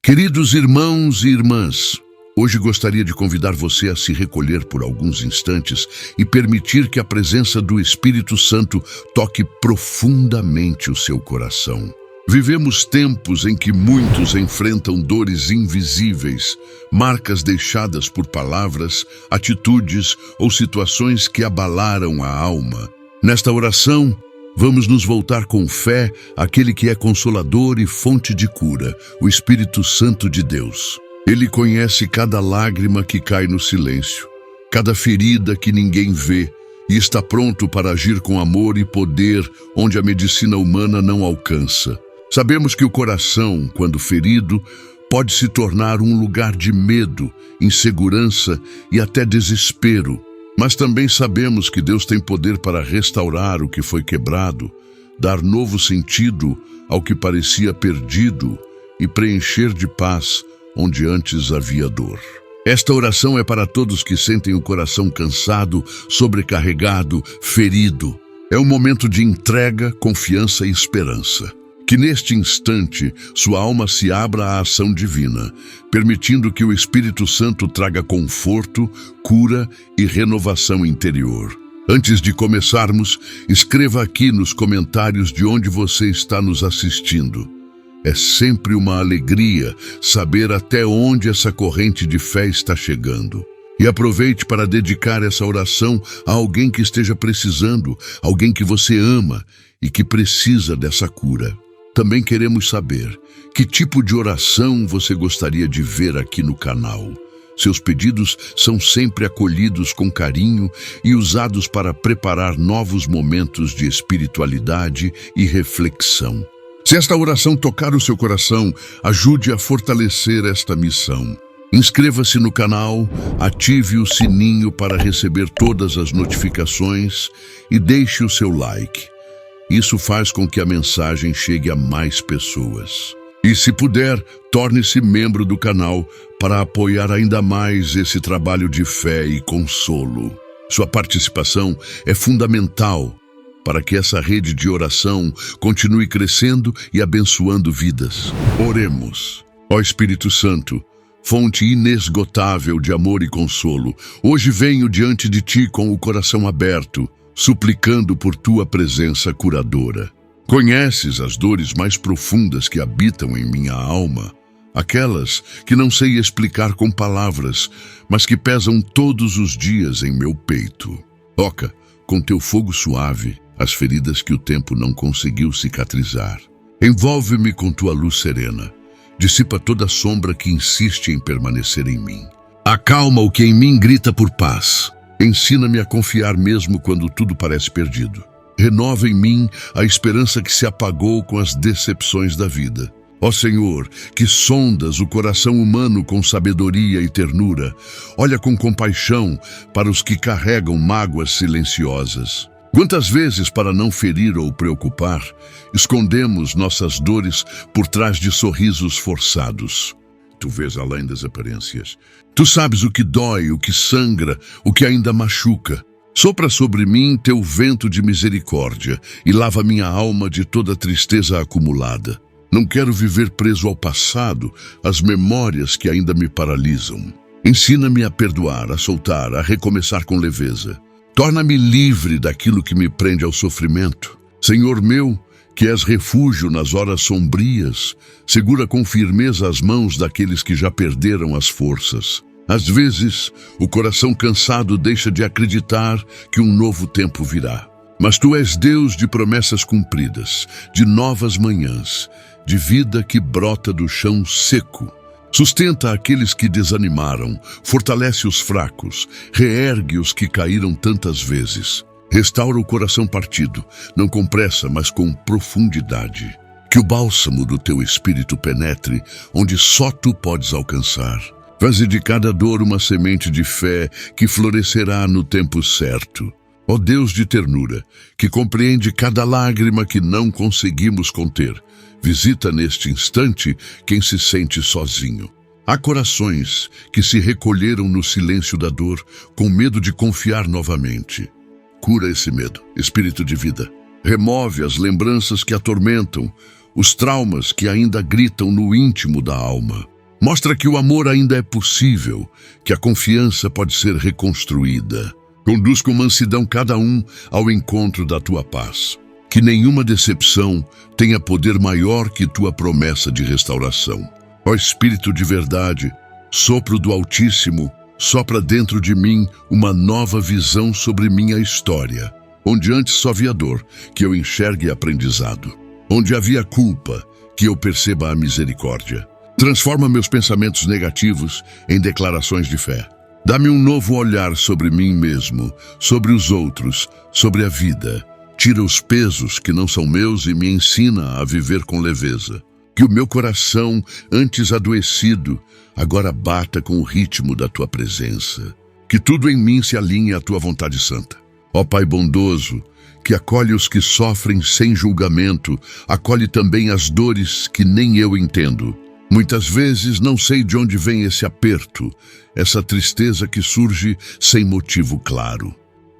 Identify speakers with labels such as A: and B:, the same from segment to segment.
A: Queridos irmãos e irmãs, hoje gostaria de convidar você a se recolher por alguns instantes e permitir que a presença do Espírito Santo toque profundamente o seu coração. Vivemos tempos em que muitos enfrentam dores invisíveis, marcas deixadas por palavras, atitudes ou situações que abalaram a alma. Nesta oração, vamos nos voltar com fé àquele que é consolador e fonte de cura, o Espírito Santo de Deus. Ele conhece cada lágrima que cai no silêncio, cada ferida que ninguém vê, e está pronto para agir com amor e poder onde a medicina humana não alcança. Sabemos que o coração, quando ferido, pode se tornar um lugar de medo, insegurança e até desespero. Mas também sabemos que Deus tem poder para restaurar o que foi quebrado, dar novo sentido ao que parecia perdido e preencher de paz onde antes havia dor. Esta oração é para todos que sentem o coração cansado, sobrecarregado, ferido. É um momento de entrega, confiança e esperança. Que neste instante sua alma se abra à ação divina, permitindo que o Espírito Santo traga conforto, cura e renovação interior. Antes de começarmos, escreva aqui nos comentários de onde você está nos assistindo. É sempre uma alegria saber até onde essa corrente de fé está chegando. E aproveite para dedicar essa oração a alguém que esteja precisando, alguém que você ama e que precisa dessa cura. Também queremos saber que tipo de oração você gostaria de ver aqui no canal. Seus pedidos são sempre acolhidos com carinho e usados para preparar novos momentos de espiritualidade e reflexão. Se esta oração tocar o seu coração, ajude a fortalecer esta missão. Inscreva-se no canal, ative o sininho para receber todas as notificações e deixe o seu like. Isso faz com que a mensagem chegue a mais pessoas. E se puder, torne-se membro do canal para apoiar ainda mais esse trabalho de fé e consolo. Sua participação é fundamental para que essa rede de oração continue crescendo e abençoando vidas. Oremos. Ó Espírito Santo, fonte inesgotável de amor e consolo, hoje venho diante de Ti com o coração aberto, suplicando por Tua presença curadora. Conheces as dores mais profundas que habitam em minha alma, aquelas que não sei explicar com palavras, mas que pesam todos os dias em meu peito. Toca, com Teu fogo suave, as feridas que o tempo não conseguiu cicatrizar. Envolve-me com Tua luz serena, dissipa toda a sombra que insiste em permanecer em mim. Acalma o que em mim grita por paz. Ensina-me a confiar mesmo quando tudo parece perdido. Renova em mim a esperança que se apagou com as decepções da vida. Ó Senhor, que sondas o coração humano com sabedoria e ternura, olha com compaixão para os que carregam mágoas silenciosas. Quantas vezes, para não ferir ou preocupar, escondemos nossas dores por trás de sorrisos forçados. Tu vês além das aparências. Tu sabes o que dói, o que sangra, o que ainda machuca. Sopra sobre mim Teu vento de misericórdia e lava minha alma de toda tristeza acumulada. Não quero viver preso ao passado, às memórias que ainda me paralisam. Ensina-me a perdoar, a soltar, a recomeçar com leveza. Torna-me livre daquilo que me prende ao sofrimento. Senhor meu, que és refúgio nas horas sombrias, segura com firmeza as mãos daqueles que já perderam as forças. Às vezes, o coração cansado deixa de acreditar que um novo tempo virá. Mas Tu és Deus de promessas cumpridas, de novas manhãs, de vida que brota do chão seco. Sustenta aqueles que desanimaram, fortalece os fracos, reergue os que caíram tantas vezes. Restaura o coração partido, não com pressa, mas com profundidade. Que o bálsamo do Teu Espírito penetre onde só Tu podes alcançar. Faze de cada dor uma semente de fé que florescerá no tempo certo. Ó Deus de ternura, que compreende cada lágrima que não conseguimos conter, visita neste instante quem se sente sozinho. Há corações que se recolheram no silêncio da dor, com medo de confiar novamente. Cura esse medo, Espírito de vida. Remove as lembranças que atormentam, os traumas que ainda gritam no íntimo da alma. Mostra que o amor ainda é possível, que a confiança pode ser reconstruída. Conduz com mansidão cada um ao encontro da tua paz. Que nenhuma decepção tenha poder maior que tua promessa de restauração. Ó Espírito de verdade, sopro do Altíssimo, sopra dentro de mim uma nova visão sobre minha história. Onde antes só havia dor, que eu enxergue aprendizado. Onde havia culpa, que eu perceba a misericórdia. Transforma meus pensamentos negativos em declarações de fé. Dá-me um novo olhar sobre mim mesmo, sobre os outros, sobre a vida. Tira os pesos que não são meus e me ensina a viver com leveza. Que o meu coração, antes adoecido, agora bata com o ritmo da tua presença. Que tudo em mim se alinhe à tua vontade santa. Ó Pai bondoso, que acolhe os que sofrem sem julgamento, acolhe também as dores que nem eu entendo. Muitas vezes não sei de onde vem esse aperto, essa tristeza que surge sem motivo claro.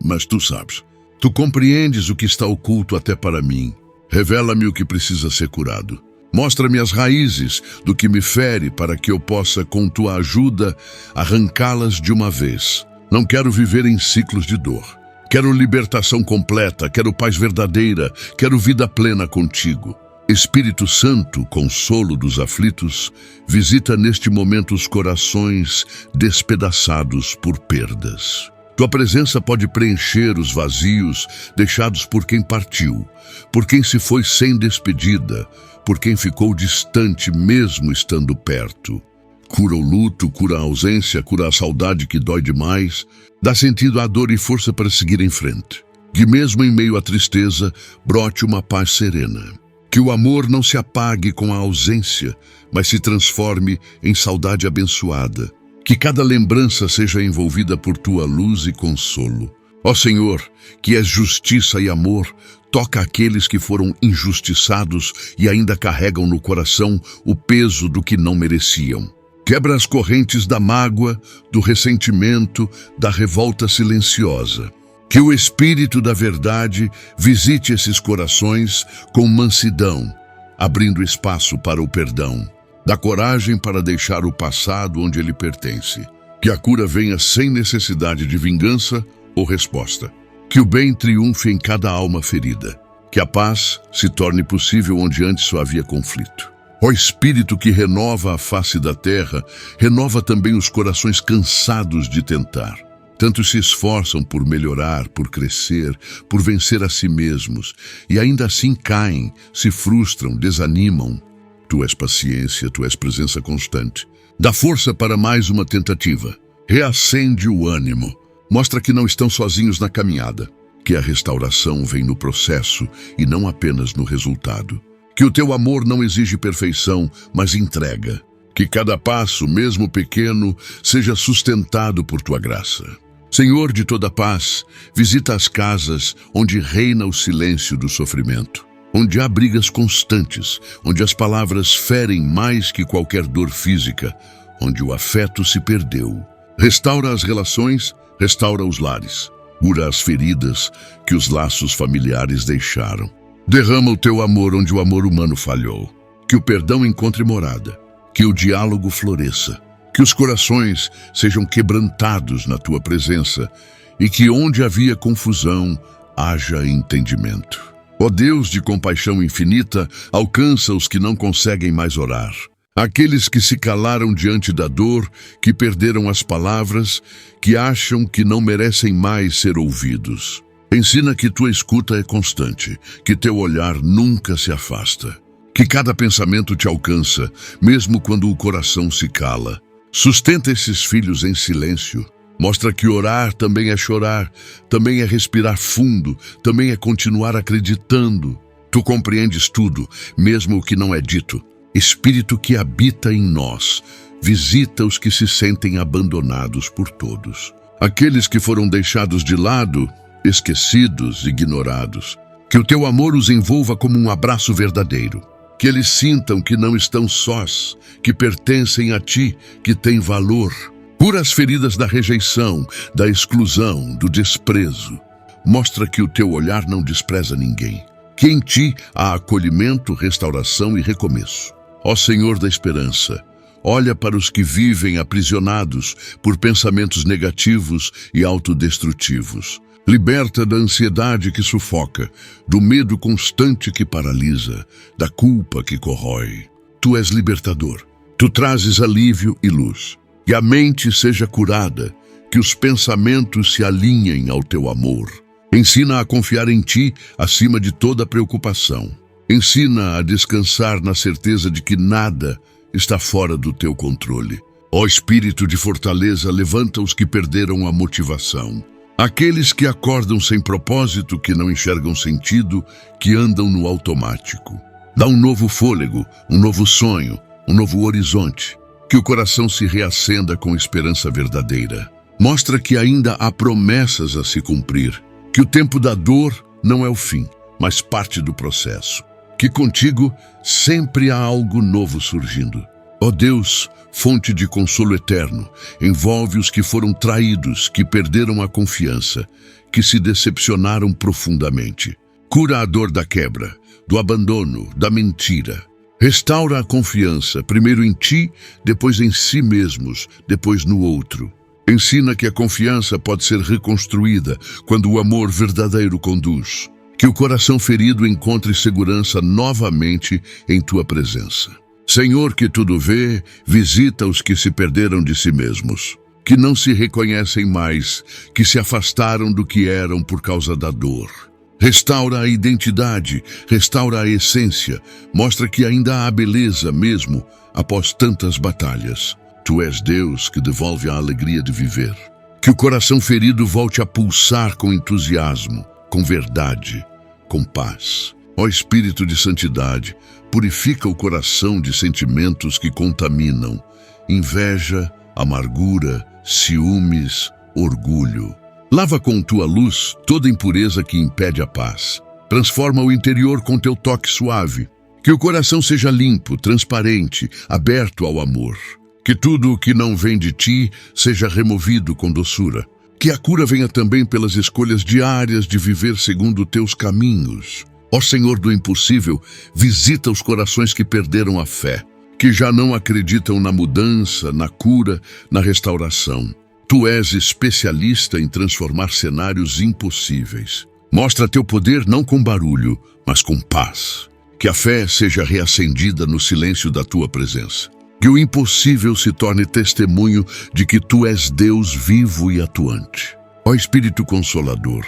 A: Mas tu sabes, tu compreendes o que está oculto até para mim. Revela-me o que precisa ser curado. Mostra-me as raízes do que me fere para que eu possa, com tua ajuda, arrancá-las de uma vez. Não quero viver em ciclos de dor. Quero libertação completa, quero paz verdadeira, quero vida plena contigo. Espírito Santo, consolo dos aflitos, visita neste momento os corações despedaçados por perdas. Tua presença pode preencher os vazios deixados por quem partiu, por quem se foi sem despedida, por quem ficou distante mesmo estando perto. Cura o luto, cura a ausência, cura a saudade que dói demais, dá sentido à dor e força para seguir em frente. Que mesmo em meio à tristeza, brote uma paz serena. Que o amor não se apague com a ausência, mas se transforme em saudade abençoada. Que cada lembrança seja envolvida por tua luz e consolo. Ó Senhor, que és justiça e amor, toca aqueles que foram injustiçados e ainda carregam no coração o peso do que não mereciam. Quebra as correntes da mágoa, do ressentimento, da revolta silenciosa. Que o Espírito da verdade visite esses corações com mansidão, abrindo espaço para o perdão. Dá coragem para deixar o passado onde ele pertence. Que a cura venha sem necessidade de vingança ou resposta. Que o bem triunfe em cada alma ferida. Que a paz se torne possível onde antes só havia conflito. Ó Espírito que renova a face da terra, renova também os corações cansados de tentar. Tantos se esforçam por melhorar, por crescer, por vencer a si mesmos, e ainda assim caem, se frustram, desanimam. Tu és paciência, tu és presença constante. Dá força para mais uma tentativa. Reacende o ânimo. Mostra que não estão sozinhos na caminhada. Que a restauração vem no processo e não apenas no resultado. Que o teu amor não exige perfeição, mas entrega. Que cada passo, mesmo pequeno, seja sustentado por tua graça. Senhor de toda paz, visita as casas onde reina o silêncio do sofrimento, onde há brigas constantes, onde as palavras ferem mais que qualquer dor física, onde o afeto se perdeu. Restaura as relações, restaura os lares, cura as feridas que os laços familiares deixaram. Derrama o teu amor onde o amor humano falhou. Que o perdão encontre morada, que o diálogo floresça, que os corações sejam quebrantados na tua presença e que onde havia confusão, haja entendimento. Ó Deus de compaixão infinita, alcança os que não conseguem mais orar. Aqueles que se calaram diante da dor, que perderam as palavras, que acham que não merecem mais ser ouvidos. Ensina que tua escuta é constante, que teu olhar nunca se afasta. Que cada pensamento te alcança, mesmo quando o coração se cala. Sustenta esses filhos em silêncio. Mostra que orar também é chorar, também é respirar fundo, também é continuar acreditando. Tu compreendes tudo, mesmo o que não é dito. Espírito que habita em nós, visita os que se sentem abandonados por todos. Aqueles que foram deixados de lado, esquecidos, ignorados. Que o teu amor os envolva como um abraço verdadeiro. Que eles sintam que não estão sós, que pertencem a ti, que têm valor. Cura as feridas da rejeição, da exclusão, do desprezo. Mostra que o teu olhar não despreza ninguém. Que em ti há acolhimento, restauração e recomeço. Ó Senhor da esperança, olha para os que vivem aprisionados por pensamentos negativos e autodestrutivos. Liberta da ansiedade que sufoca, do medo constante que paralisa, da culpa que corrói. Tu és libertador. Tu trazes alívio e luz. Que a mente seja curada, que os pensamentos se alinhem ao teu amor. Ensina a confiar em ti acima de toda preocupação. Ensina a descansar na certeza de que nada está fora do teu controle. Ó Espírito de fortaleza, levanta os que perderam a motivação. Aqueles que acordam sem propósito, que não enxergam sentido, que andam no automático. Dá um novo fôlego, um novo sonho, um novo horizonte. Que o coração se reacenda com esperança verdadeira. Mostra que ainda há promessas a se cumprir. Que o tempo da dor não é o fim, mas parte do processo. Que contigo sempre há algo novo surgindo. Ó Deus, fonte de consolo eterno, envolve os que foram traídos, que perderam a confiança, que se decepcionaram profundamente. Cura a dor da quebra, do abandono, da mentira. Restaura a confiança, primeiro em ti, depois em si mesmos, depois no outro. Ensina que a confiança pode ser reconstruída quando o amor verdadeiro conduz. Que o coração ferido encontre segurança novamente em tua presença. Senhor, que tudo vê, visita os que se perderam de si mesmos, que não se reconhecem mais, que se afastaram do que eram por causa da dor. Restaura a identidade, restaura a essência, mostra que ainda há beleza mesmo após tantas batalhas. Tu és Deus que devolve a alegria de viver. Que o coração ferido volte a pulsar com entusiasmo, com verdade, com paz. Ó Espírito de santidade, purifica o coração de sentimentos que contaminam, inveja, amargura, ciúmes, orgulho. Lava com tua luz toda impureza que impede a paz. Transforma o interior com teu toque suave. Que o coração seja limpo, transparente, aberto ao amor. Que tudo o que não vem de ti seja removido com doçura. Que a cura venha também pelas escolhas diárias de viver segundo teus caminhos. Ó Senhor do impossível, visita os corações que perderam a fé, que já não acreditam na mudança, na cura, na restauração. Tu és especialista em transformar cenários impossíveis. Mostra teu poder não com barulho, mas com paz. Que a fé seja reacendida no silêncio da tua presença. Que o impossível se torne testemunho de que tu és Deus vivo e atuante. Ó Espírito Consolador,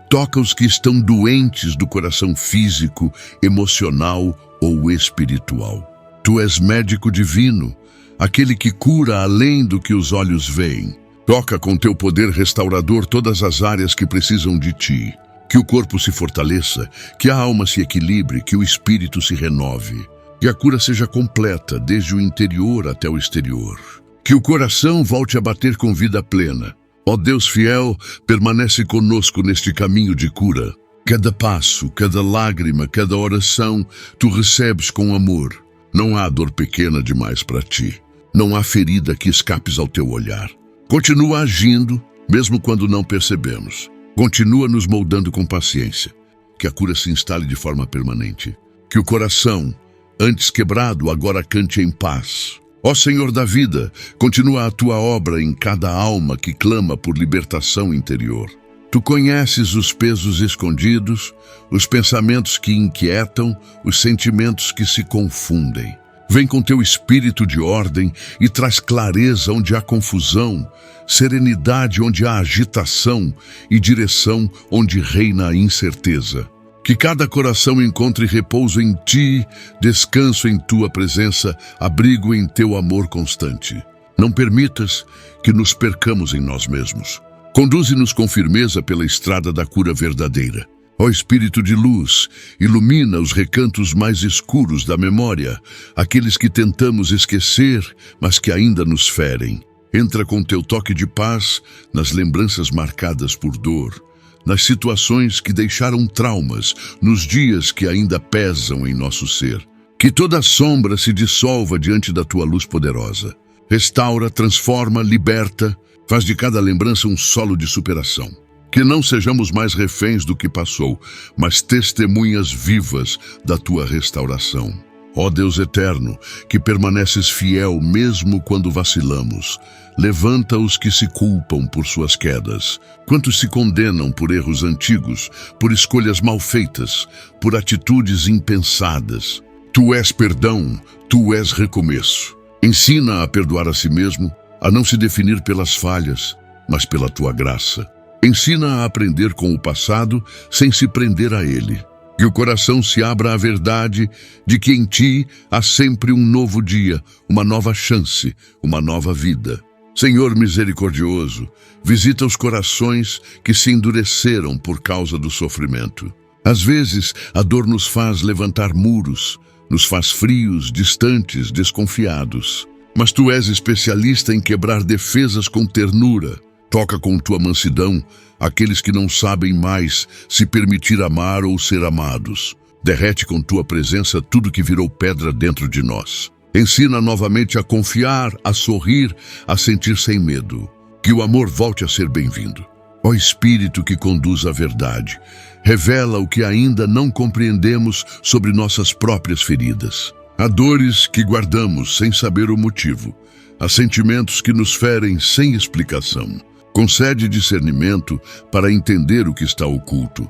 A: toca os que estão doentes do coração físico, emocional ou espiritual. Tu és médico divino, aquele que cura além do que os olhos veem. Toca com teu poder restaurador todas as áreas que precisam de ti. Que o corpo se fortaleça, que a alma se equilibre, que o espírito se renove. Que a cura seja completa, desde o interior até o exterior. Que o coração volte a bater com vida plena. Ó Deus fiel, permanece conosco neste caminho de cura. Cada passo, cada lágrima, cada oração, tu recebes com amor. Não há dor pequena demais para ti. Não há ferida que escapes ao teu olhar. Continua agindo, mesmo quando não percebemos. Continua nos moldando com paciência. Que a cura se instale de forma permanente. Que o coração, antes quebrado, agora cante em paz. Ó Senhor da vida, continua a tua obra em cada alma que clama por libertação interior. Tu conheces os pesos escondidos, os pensamentos que inquietam, os sentimentos que se confundem. Vem com teu espírito de ordem e traz clareza onde há confusão, serenidade onde há agitação e direção onde reina a incerteza. Que cada coração encontre repouso em ti, descanso em tua presença, abrigo em teu amor constante. Não permitas que nos percamos em nós mesmos. Conduze-nos com firmeza pela estrada da cura verdadeira. Ó Espírito de luz, ilumina os recantos mais escuros da memória, aqueles que tentamos esquecer, mas que ainda nos ferem. Entra com teu toque de paz nas lembranças marcadas por dor, nas situações que deixaram traumas, nos dias que ainda pesam em nosso ser. Que toda sombra se dissolva diante da tua luz poderosa. Restaura, transforma, liberta, faz de cada lembrança um solo de superação. Que não sejamos mais reféns do que passou, mas testemunhas vivas da tua restauração. Ó Deus eterno, que permaneces fiel mesmo quando vacilamos, levanta os que se culpam por suas quedas. Quantos se condenam por erros antigos, por escolhas mal feitas, por atitudes impensadas. Tu és perdão, tu és recomeço. Ensina a perdoar a si mesmo, a não se definir pelas falhas, mas pela tua graça. Ensina a aprender com o passado sem se prender a ele. Que o coração se abra à verdade de que em ti há sempre um novo dia, uma nova chance, uma nova vida. Senhor misericordioso, visita os corações que se endureceram por causa do sofrimento. Às vezes, a dor nos faz levantar muros, nos faz frios, distantes, desconfiados. Mas tu és especialista em quebrar defesas com ternura. Toca com tua mansidão aqueles que não sabem mais se permitir amar ou ser amados. Derrete com tua presença tudo que virou pedra dentro de nós. Ensina novamente a confiar, a sorrir, a sentir sem medo. Que o amor volte a ser bem-vindo. Ó Espírito que conduz à verdade, revela o que ainda não compreendemos sobre nossas próprias feridas. Há dores que guardamos sem saber o motivo. Há sentimentos que nos ferem sem explicação. Concede discernimento para entender o que está oculto,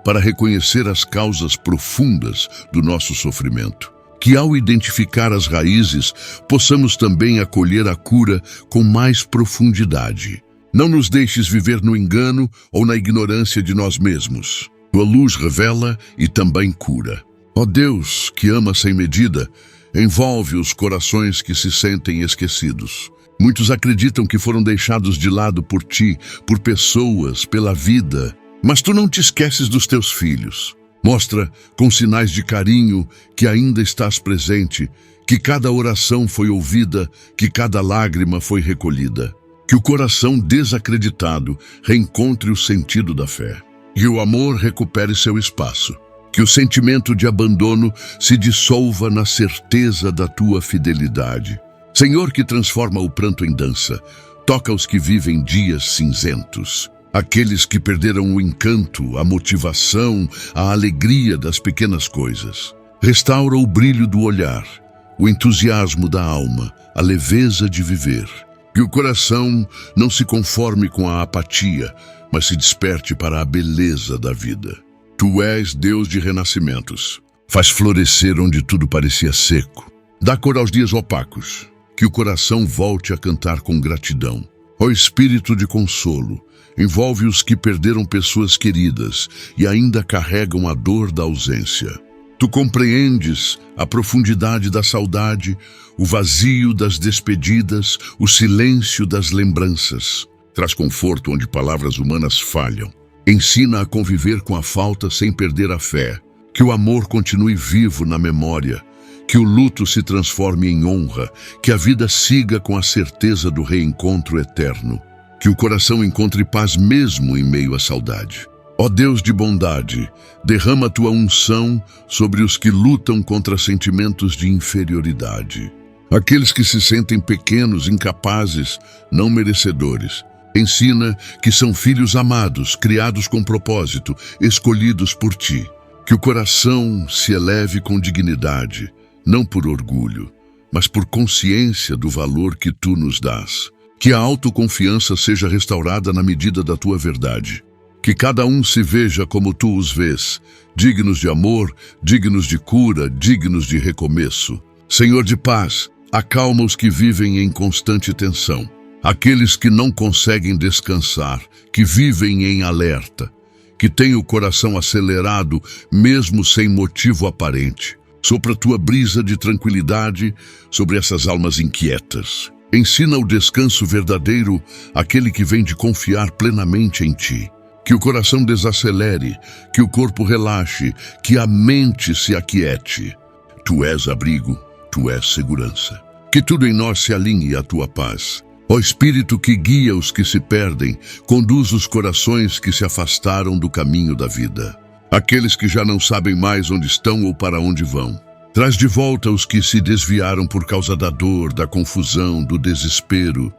A: para reconhecer as causas profundas do nosso sofrimento. Que ao identificar as raízes, possamos também acolher a cura com mais profundidade. Não nos deixes viver no engano ou na ignorância de nós mesmos. Tua luz revela e também cura. Ó Deus, que ama sem medida, envolve os corações que se sentem esquecidos. Muitos acreditam que foram deixados de lado por ti, por pessoas, pela vida. Mas tu não te esqueces dos teus filhos. Mostra, com sinais de carinho, que ainda estás presente, que cada oração foi ouvida, que cada lágrima foi recolhida. Que o coração desacreditado reencontre o sentido da fé. E o amor recupere seu espaço. Que o sentimento de abandono se dissolva na certeza da tua fidelidade. Senhor que transforma o pranto em dança, toca os que vivem dias cinzentos. Aqueles que perderam o encanto, a motivação, a alegria das pequenas coisas. Restaura o brilho do olhar, o entusiasmo da alma, a leveza de viver. Que o coração não se conforme com a apatia, mas se desperte para a beleza da vida. Tu és Deus de renascimentos. Faz florescer onde tudo parecia seco. Dá cor aos dias opacos. Que o coração volte a cantar com gratidão. Ó Espírito de consolo, envolve os que perderam pessoas queridas e ainda carregam a dor da ausência. Tu compreendes a profundidade da saudade, o vazio das despedidas, o silêncio das lembranças. Traz conforto onde palavras humanas falham. Ensina a conviver com a falta sem perder a fé. Que o amor continue vivo na memória. Que o luto se transforme em honra, que a vida siga com a certeza do reencontro eterno. Que o coração encontre paz mesmo em meio à saudade. Ó Deus de bondade, derrama a tua unção sobre os que lutam contra sentimentos de inferioridade. Aqueles que se sentem pequenos, incapazes, não merecedores. Ensina que são filhos amados, criados com propósito, escolhidos por ti. Que o coração se eleve com dignidade, não por orgulho, mas por consciência do valor que tu nos dás. Que a autoconfiança seja restaurada na medida da tua verdade. Que cada um se veja como tu os vês, dignos de amor, dignos de cura, dignos de recomeço. Senhor de paz, acalma os que vivem em constante tensão. Aqueles que não conseguem descansar, que vivem em alerta, que têm o coração acelerado mesmo sem motivo aparente. Sopra tua brisa de tranquilidade sobre essas almas inquietas. Ensina o descanso verdadeiro àquele que vem de confiar plenamente em ti. Que o coração desacelere, que o corpo relaxe, que a mente se aquiete. Tu és abrigo, tu és segurança. Que tudo em nós se alinhe à tua paz. Ó Espírito que guia os que se perdem, conduz os corações que se afastaram do caminho da vida. Aqueles que já não sabem mais onde estão ou para onde vão. Traz de volta os que se desviaram por causa da dor, da confusão, do desespero.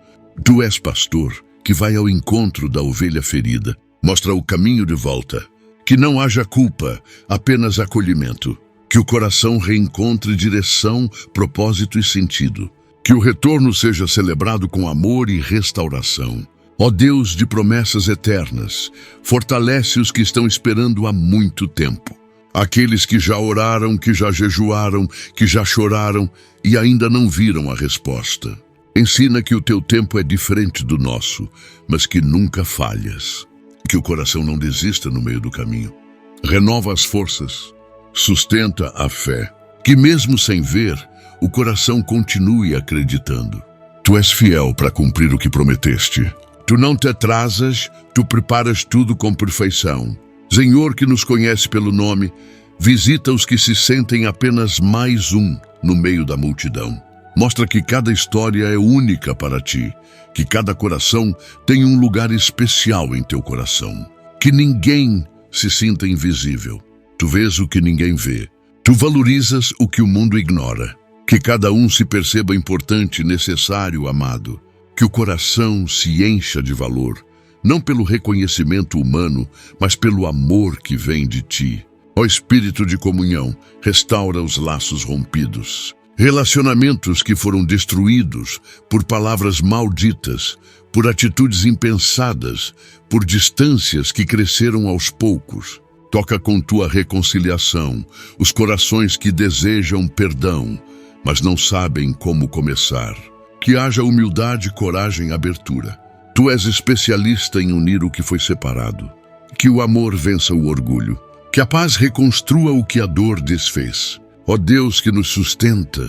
A: Tu és pastor, que vai ao encontro da ovelha ferida. Mostra o caminho de volta. Que não haja culpa, apenas acolhimento. Que o coração reencontre direção, propósito e sentido. Que o retorno seja celebrado com amor e restauração. Ó Deus de promessas eternas, fortalece os que estão esperando há muito tempo. Aqueles que já oraram, que já jejuaram, que já choraram e ainda não viram a resposta. Ensina que o teu tempo é diferente do nosso, mas que nunca falhas. Que o coração não desista no meio do caminho. Renova as forças, sustenta a fé. Que mesmo sem ver, o coração continue acreditando. Tu és fiel para cumprir o que prometeste. Tu não te atrasas, tu preparas tudo com perfeição. Senhor, que nos conhece pelo nome, visita os que se sentem apenas mais um no meio da multidão. Mostra que cada história é única para ti, que cada coração tem um lugar especial em teu coração. Que ninguém se sinta invisível. Tu vês o que ninguém vê. Tu valorizas o que o mundo ignora. Que cada um se perceba importante, necessário, amado. Que o coração se encha de valor, não pelo reconhecimento humano, mas pelo amor que vem de ti. Ó Espírito de comunhão, restaura os laços rompidos. Relacionamentos que foram destruídos por palavras malditas, por atitudes impensadas, por distâncias que cresceram aos poucos. Toca com tua reconciliação os corações que desejam perdão, mas não sabem como começar. Que haja humildade, coragem e abertura. Tu és especialista em unir o que foi separado. Que o amor vença o orgulho. Que a paz reconstrua o que a dor desfez. Ó Deus que nos sustenta,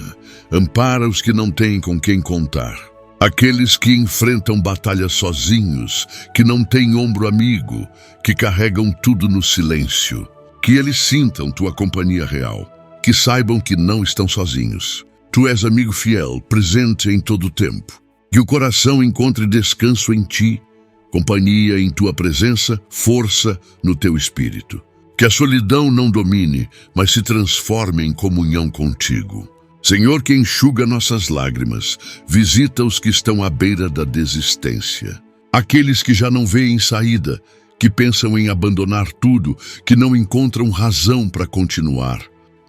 A: ampara os que não têm com quem contar. Aqueles que enfrentam batalhas sozinhos, que não têm ombro amigo, que carregam tudo no silêncio. Que eles sintam tua companhia real. Que saibam que não estão sozinhos. Tu és amigo fiel, presente em todo o tempo. Que o coração encontre descanso em ti, companhia em tua presença, força no teu espírito. Que a solidão não domine, mas se transforme em comunhão contigo. Senhor, que enxuga nossas lágrimas, visita os que estão à beira da desistência. Aqueles que já não veem saída, que pensam em abandonar tudo, que não encontram razão para continuar.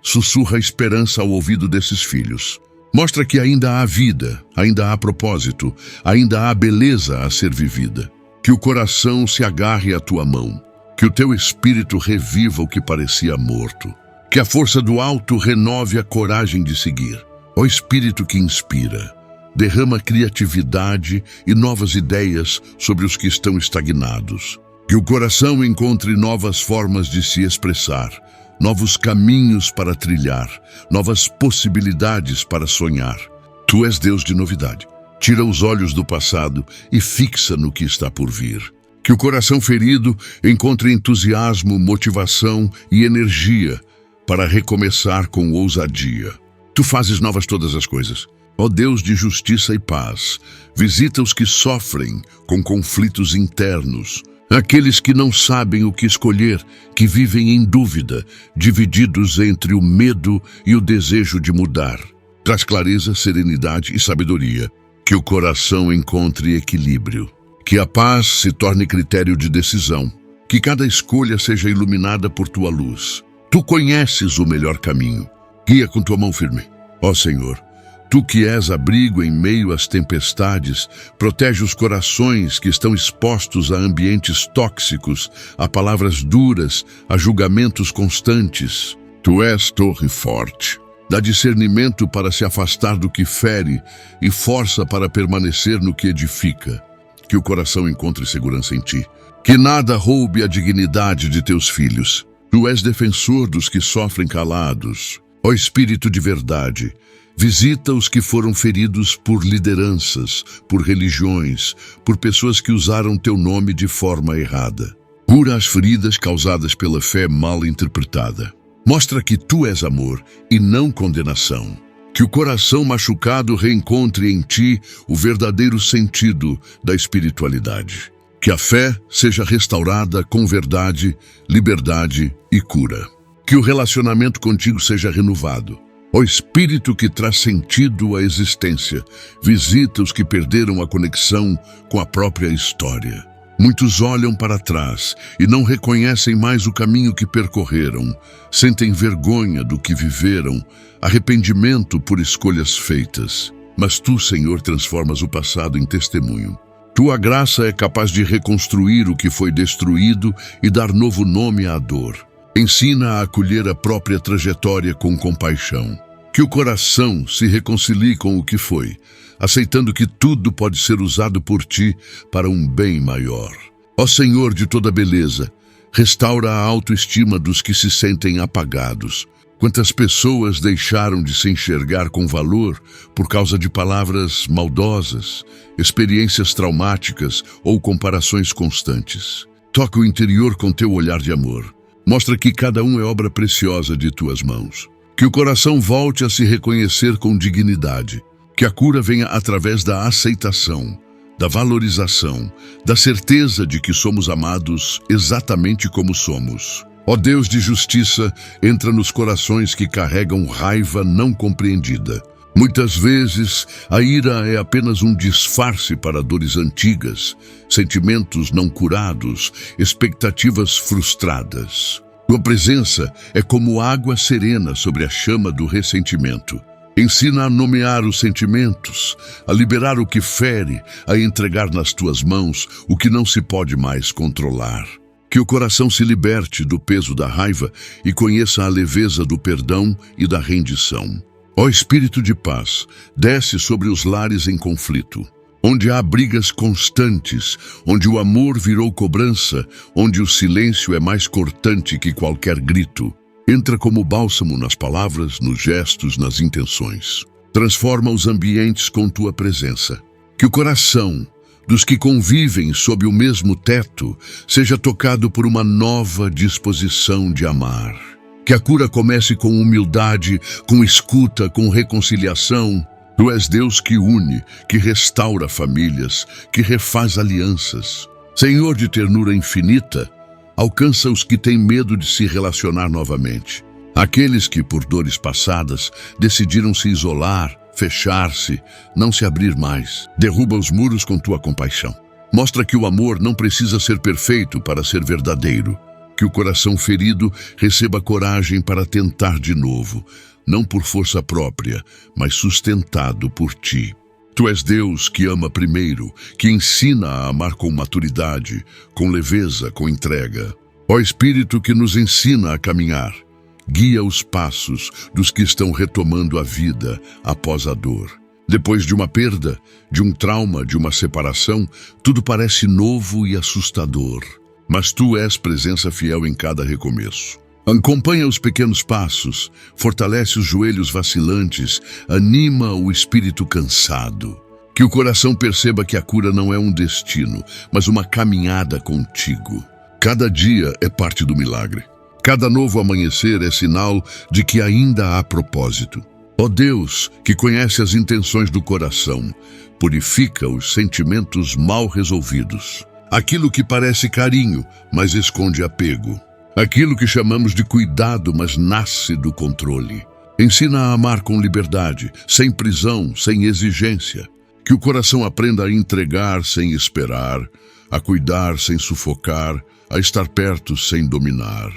A: Sussurra esperança ao ouvido desses filhos. Mostra que ainda há vida, ainda há propósito, ainda há beleza a ser vivida. Que o coração se agarre à tua mão. Que o teu espírito reviva o que parecia morto. Que a força do alto renove a coragem de seguir. Ó Espírito que inspira, derrama criatividade e novas ideias sobre os que estão estagnados. Que o coração encontre novas formas de se expressar, novos caminhos para trilhar, novas possibilidades para sonhar. Tu és Deus de novidade. Tira os olhos do passado e fixa no que está por vir. Que o coração ferido encontre entusiasmo, motivação e energia para recomeçar com ousadia. Tu fazes novas todas as coisas. Ó Deus de justiça e paz, visita os que sofrem com conflitos internos, aqueles que não sabem o que escolher, que vivem em dúvida, divididos entre o medo e o desejo de mudar. Traz clareza, serenidade e sabedoria. Que o coração encontre equilíbrio. Que a paz se torne critério de decisão. Que cada escolha seja iluminada por tua luz. Tu conheces o melhor caminho. Guia com tua mão firme. Ó Senhor, tu que és abrigo em meio às tempestades, protege os corações que estão expostos a ambientes tóxicos, a palavras duras, a julgamentos constantes. Tu és torre forte. Dá discernimento para se afastar do que fere e força para permanecer no que edifica. Que o coração encontre segurança em ti. Que nada roube a dignidade de teus filhos. Tu és defensor dos que sofrem calados. Ó Espírito de verdade, visita os que foram feridos por lideranças, por religiões, por pessoas que usaram teu nome de forma errada. Cura as feridas causadas pela fé mal interpretada. Mostra que tu és amor e não condenação. Que o coração machucado reencontre em ti o verdadeiro sentido da espiritualidade. Que a fé seja restaurada com verdade, liberdade e cura. Que o relacionamento contigo seja renovado. Ó Espírito que traz sentido à existência, visita os que perderam a conexão com a própria história. Muitos olham para trás e não reconhecem mais o caminho que percorreram, sentem vergonha do que viveram, arrependimento por escolhas feitas. Mas tu, Senhor, transformas o passado em testemunho. Tua graça é capaz de reconstruir o que foi destruído e dar novo nome à dor. Ensina a acolher a própria trajetória com compaixão. Que o coração se reconcilie com o que foi, aceitando que tudo pode ser usado por ti para um bem maior. Ó Senhor de toda beleza, restaura a autoestima dos que se sentem apagados. Quantas pessoas deixaram de se enxergar com valor por causa de palavras maldosas, experiências traumáticas ou comparações constantes. Toca o interior com teu olhar de amor. Mostra que cada um é obra preciosa de tuas mãos. Que o coração volte a se reconhecer com dignidade. Que a cura venha através da aceitação, da valorização, da certeza de que somos amados exatamente como somos. Ó Deus de justiça, entra nos corações que carregam raiva não compreendida. Muitas vezes, a ira é apenas um disfarce para dores antigas, sentimentos não curados, expectativas frustradas. Tua presença é como água serena sobre a chama do ressentimento. Ensina a nomear os sentimentos, a liberar o que fere, a entregar nas tuas mãos o que não se pode mais controlar. Que o coração se liberte do peso da raiva e conheça a leveza do perdão e da rendição. Ó Espírito de paz, desce sobre os lares em conflito, onde há brigas constantes, onde o amor virou cobrança, onde o silêncio é mais cortante que qualquer grito. Entra como bálsamo nas palavras, nos gestos, nas intenções. Transforma os ambientes com tua presença. Que o coração dos que convivem sob o mesmo teto seja tocado por uma nova disposição de amar. Que a cura comece com humildade, com escuta, com reconciliação. Tu és Deus que une, que restaura famílias, que refaz alianças. Senhor de ternura infinita, alcança os que têm medo de se relacionar novamente. Aqueles que, por dores passadas, decidiram se isolar, fechar-se, não se abrir mais. Derruba os muros com tua compaixão. Mostra que o amor não precisa ser perfeito para ser verdadeiro. Que o coração ferido receba coragem para tentar de novo, não por força própria, mas sustentado por ti. Tu és Deus que ama primeiro, que ensina a amar com maturidade, com leveza, com entrega. Ó Espírito que nos ensina a caminhar, guia os passos dos que estão retomando a vida após a dor. Depois de uma perda, de um trauma, de uma separação, tudo parece novo e assustador. Mas tu és presença fiel em cada recomeço. Acompanha os pequenos passos, fortalece os joelhos vacilantes, anima o espírito cansado. Que o coração perceba que a cura não é um destino, mas uma caminhada contigo. Cada dia é parte do milagre. Cada novo amanhecer é sinal de que ainda há propósito. Ó Deus, que conhece as intenções do coração, purifica os sentimentos mal resolvidos. Aquilo que parece carinho, mas esconde apego. Aquilo que chamamos de cuidado, mas nasce do controle. Ensina a amar com liberdade, sem prisão, sem exigência. Que o coração aprenda a entregar sem esperar, a cuidar sem sufocar, a estar perto sem dominar.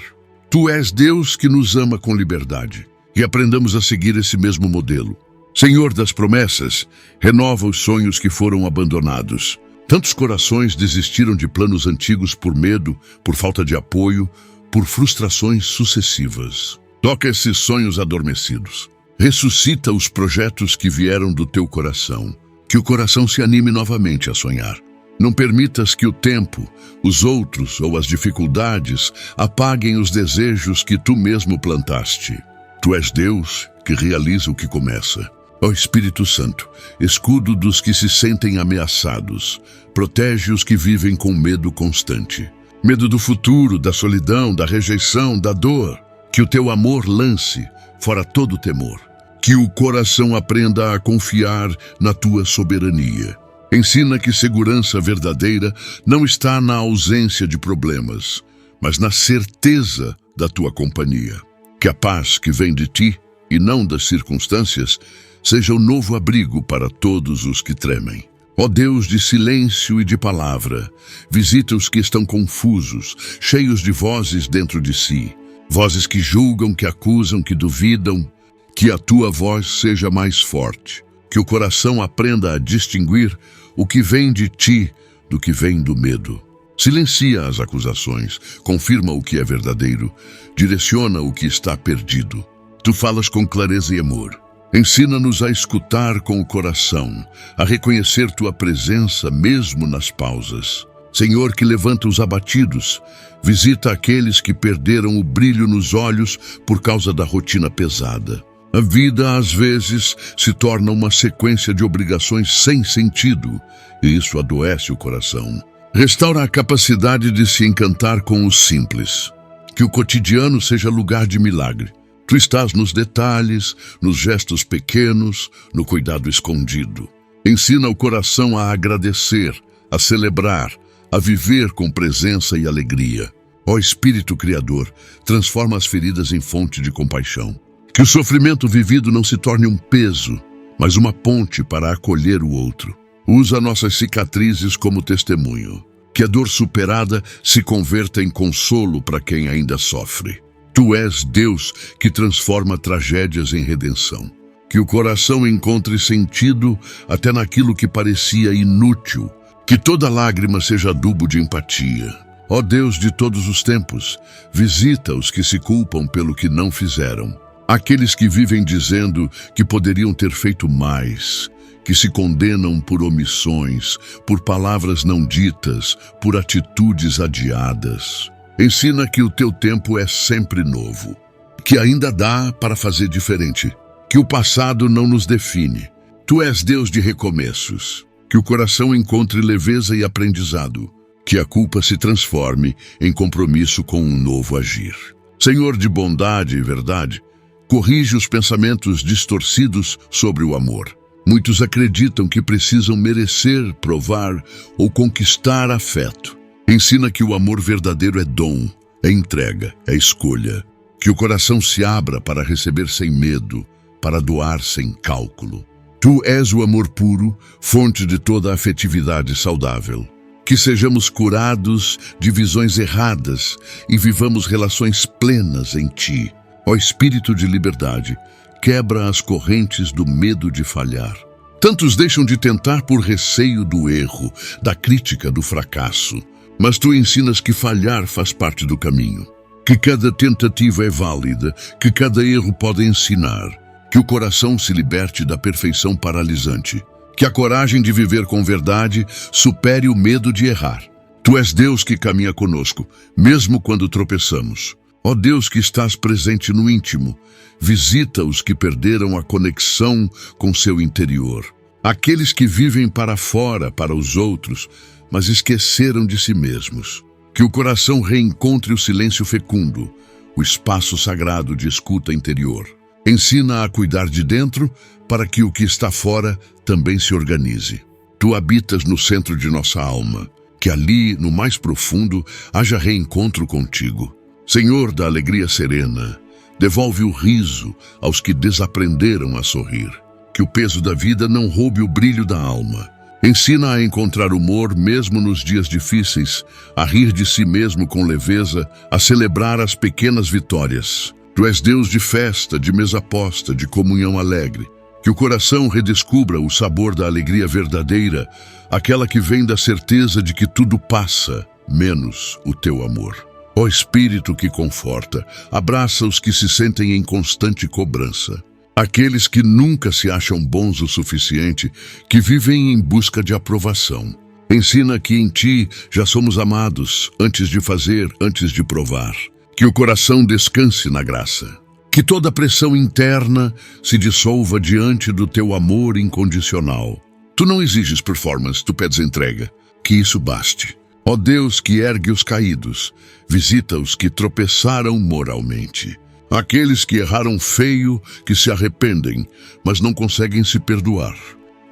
A: Tu és Deus que nos ama com liberdade, e aprendamos a seguir esse mesmo modelo. Senhor das promessas, renova os sonhos que foram abandonados. Tantos corações desistiram de planos antigos por medo, por falta de apoio, por frustrações sucessivas. Toca esses sonhos adormecidos. Ressuscita os projetos que vieram do teu coração. Que o coração se anime novamente a sonhar. Não permitas que o tempo, os outros ou as dificuldades apaguem os desejos que tu mesmo plantaste. Tu és Deus que realiza o que começa. Ó Espírito Santo, escudo dos que se sentem ameaçados, protege os que vivem com medo constante. Medo do futuro, da solidão, da rejeição, da dor. Que o teu amor lance fora todo temor. Que o coração aprenda a confiar na tua soberania. Ensina que segurança verdadeira não está na ausência de problemas, mas na certeza da tua companhia. Que a paz que vem de ti, e não das circunstâncias, seja o novo abrigo para todos os que tremem. Ó Deus de silêncio e de palavra, visita os que estão confusos, cheios de vozes dentro de si, vozes que julgam, que acusam, que duvidam. Que a tua voz seja mais forte, que o coração aprenda a distinguir o que vem de ti do que vem do medo. Silencia as acusações, confirma o que é verdadeiro, direciona o que está perdido. Tu falas com clareza e amor. Ensina-nos a escutar com o coração, a reconhecer tua presença mesmo nas pausas. Senhor, que levanta os abatidos, visita aqueles que perderam o brilho nos olhos por causa da rotina pesada. A vida, às vezes, se torna uma sequência de obrigações sem sentido, e isso adoece o coração. Restaura a capacidade de se encantar com o simples. Que o cotidiano seja lugar de milagre. Tu estás nos detalhes, nos gestos pequenos, no cuidado escondido. Ensina o coração a agradecer, a celebrar, a viver com presença e alegria. Ó Espírito Criador, transforma as feridas em fonte de compaixão. Que o sofrimento vivido não se torne um peso, mas uma ponte para acolher o outro. Usa nossas cicatrizes como testemunho. Que a dor superada se converta em consolo para quem ainda sofre. Tu és Deus que transforma tragédias em redenção. Que o coração encontre sentido até naquilo que parecia inútil. Que toda lágrima seja adubo de empatia. Ó Deus de todos os tempos, visita os que se culpam pelo que não fizeram. Aqueles que vivem dizendo que poderiam ter feito mais, que se condenam por omissões, por palavras não ditas, por atitudes adiadas. Ensina que o teu tempo é sempre novo, que ainda dá para fazer diferente, que o passado não nos define. Tu és Deus de recomeços, que o coração encontre leveza e aprendizado, que a culpa se transforme em compromisso com um novo agir. Senhor de bondade e verdade, corrige os pensamentos distorcidos sobre o amor. Muitos acreditam que precisam merecer, provar ou conquistar afeto. Ensina que o amor verdadeiro é dom, é entrega, é escolha. Que o coração se abra para receber sem medo, para doar sem cálculo. Tu és o amor puro, fonte de toda a afetividade saudável. Que sejamos curados de visões erradas e vivamos relações plenas em Ti. Ó Espírito de liberdade, quebra as correntes do medo de falhar. Tantos deixam de tentar por receio do erro, da crítica, do fracasso. Mas Tu ensinas que falhar faz parte do caminho. Que cada tentativa é válida, que cada erro pode ensinar. Que o coração se liberte da perfeição paralisante. Que a coragem de viver com verdade supere o medo de errar. Tu és Deus que caminha conosco, mesmo quando tropeçamos. Ó Deus que estás presente no íntimo, visita os que perderam a conexão com seu interior. Aqueles que vivem para fora, para os outros, mas esqueceram de si mesmos. Que o coração reencontre o silêncio fecundo, o espaço sagrado de escuta interior. Ensina a cuidar de dentro, para que o que está fora também se organize. Tu habitas no centro de nossa alma, que ali, no mais profundo, haja reencontro contigo. Senhor da alegria serena, devolve o riso aos que desaprenderam a sorrir. Que o peso da vida não roube o brilho da alma. Ensina a encontrar humor mesmo nos dias difíceis, a rir de si mesmo com leveza, a celebrar as pequenas vitórias. Tu és Deus de festa, de mesa posta, de comunhão alegre. Que o coração redescubra o sabor da alegria verdadeira, aquela que vem da certeza de que tudo passa, menos o teu amor. Ó Espírito que conforta, abraça os que se sentem em constante cobrança. Aqueles que nunca se acham bons o suficiente, que vivem em busca de aprovação. Ensina que em Ti já somos amados, antes de fazer, antes de provar. Que o coração descanse na graça. Que toda pressão interna se dissolva diante do Teu amor incondicional. Tu não exiges performance, tu pedes entrega. Que isso baste. Ó Deus que ergue os caídos, visita os que tropeçaram moralmente. Aqueles que erraram feio, que se arrependem, mas não conseguem se perdoar.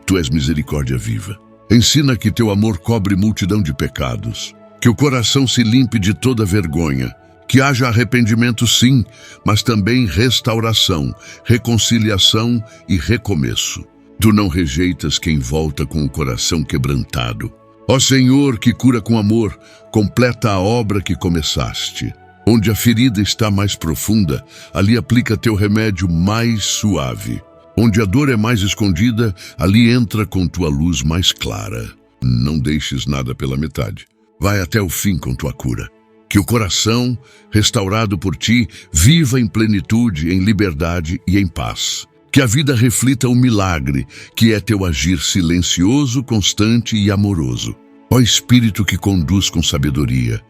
A: Tu és misericórdia viva. Ensina que teu amor cobre multidão de pecados. Que o coração se limpe de toda vergonha. Que haja arrependimento sim, mas também restauração, reconciliação e recomeço. Tu não rejeitas quem volta com o coração quebrantado. Ó Senhor, que cura com amor, completa a obra que começaste. Onde a ferida está mais profunda, ali aplica teu remédio mais suave. Onde a dor é mais escondida, ali entra com tua luz mais clara. Não deixes nada pela metade. Vai até o fim com tua cura. Que o coração, restaurado por ti, viva em plenitude, em liberdade e em paz. Que a vida reflita o milagre, que é teu agir silencioso, constante e amoroso. Ó Espírito que conduz com sabedoria,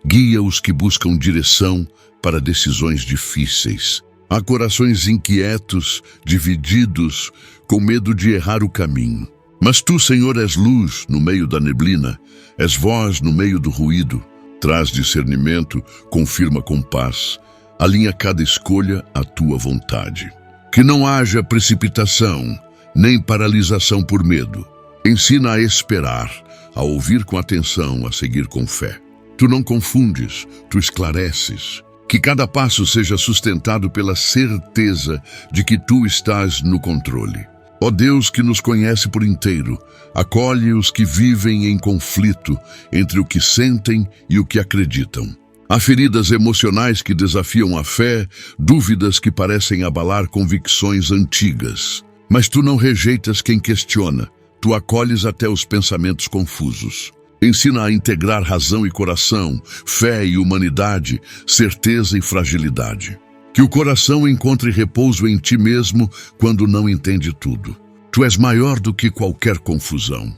A: guia os que buscam direção para decisões difíceis. Há corações inquietos, divididos, com medo de errar o caminho. Mas tu, Senhor, és luz no meio da neblina, és voz no meio do ruído. Traz discernimento, confirma com paz, alinha cada escolha à tua vontade. Que não haja precipitação, nem paralisação por medo. Ensina a esperar, a ouvir com atenção, a seguir com fé. Tu não confundes, tu esclareces. Que cada passo seja sustentado pela certeza de que tu estás no controle. Ó Deus que nos conhece por inteiro, acolhe os que vivem em conflito entre o que sentem e o que acreditam. Há feridas emocionais que desafiam a fé, dúvidas que parecem abalar convicções antigas. Mas tu não rejeitas quem questiona, tu acolhes até os pensamentos confusos. Ensina a integrar razão e coração, fé e humanidade, certeza e fragilidade. Que o coração encontre repouso em ti mesmo quando não entende tudo. Tu és maior do que qualquer confusão.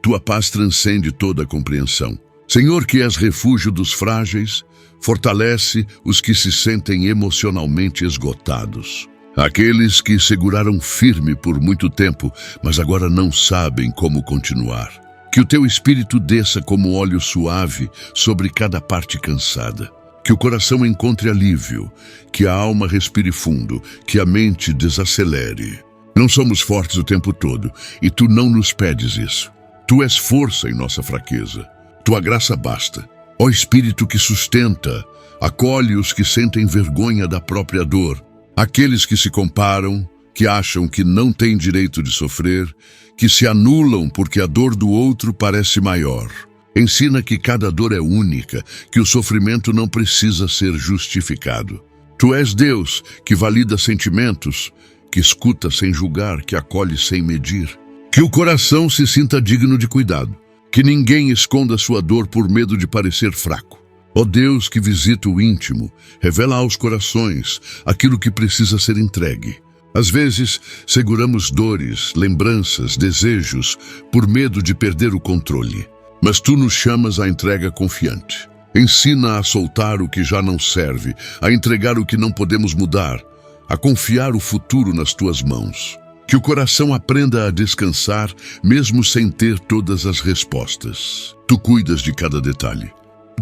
A: Tua paz transcende toda compreensão. Senhor, que és refúgio dos frágeis, fortalece os que se sentem emocionalmente esgotados. Aqueles que seguraram firme por muito tempo, mas agora não sabem como continuar. Que o teu espírito desça como óleo suave sobre cada parte cansada. Que o coração encontre alívio, que a alma respire fundo, que a mente desacelere. Não somos fortes o tempo todo, e tu não nos pedes isso. Tu és força em nossa fraqueza. Tua graça basta. Ó Espírito que sustenta, acolhe os que sentem vergonha da própria dor, aqueles que se comparam, que acham que não têm direito de sofrer, que se anulam porque a dor do outro parece maior. Ensina que cada dor é única, que o sofrimento não precisa ser justificado. Tu és Deus, que valida sentimentos, que escuta sem julgar, que acolhe sem medir. Que o coração se sinta digno de cuidado, que ninguém esconda sua dor por medo de parecer fraco. Ó Deus que visita o íntimo, revela aos corações aquilo que precisa ser entregue. Às vezes, seguramos dores, lembranças, desejos, por medo de perder o controle. Mas tu nos chamas à entrega confiante. Ensina a soltar o que já não serve, a entregar o que não podemos mudar, a confiar o futuro nas tuas mãos. Que o coração aprenda a descansar, mesmo sem ter todas as respostas. Tu cuidas de cada detalhe.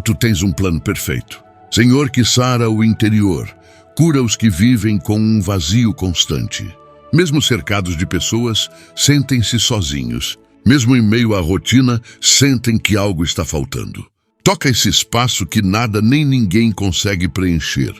A: Tu tens um plano perfeito. Senhor, que sara o interior, cura os que vivem com um vazio constante. Mesmo cercados de pessoas, sentem-se sozinhos. Mesmo em meio à rotina, sentem que algo está faltando. Toca esse espaço que nada nem ninguém consegue preencher.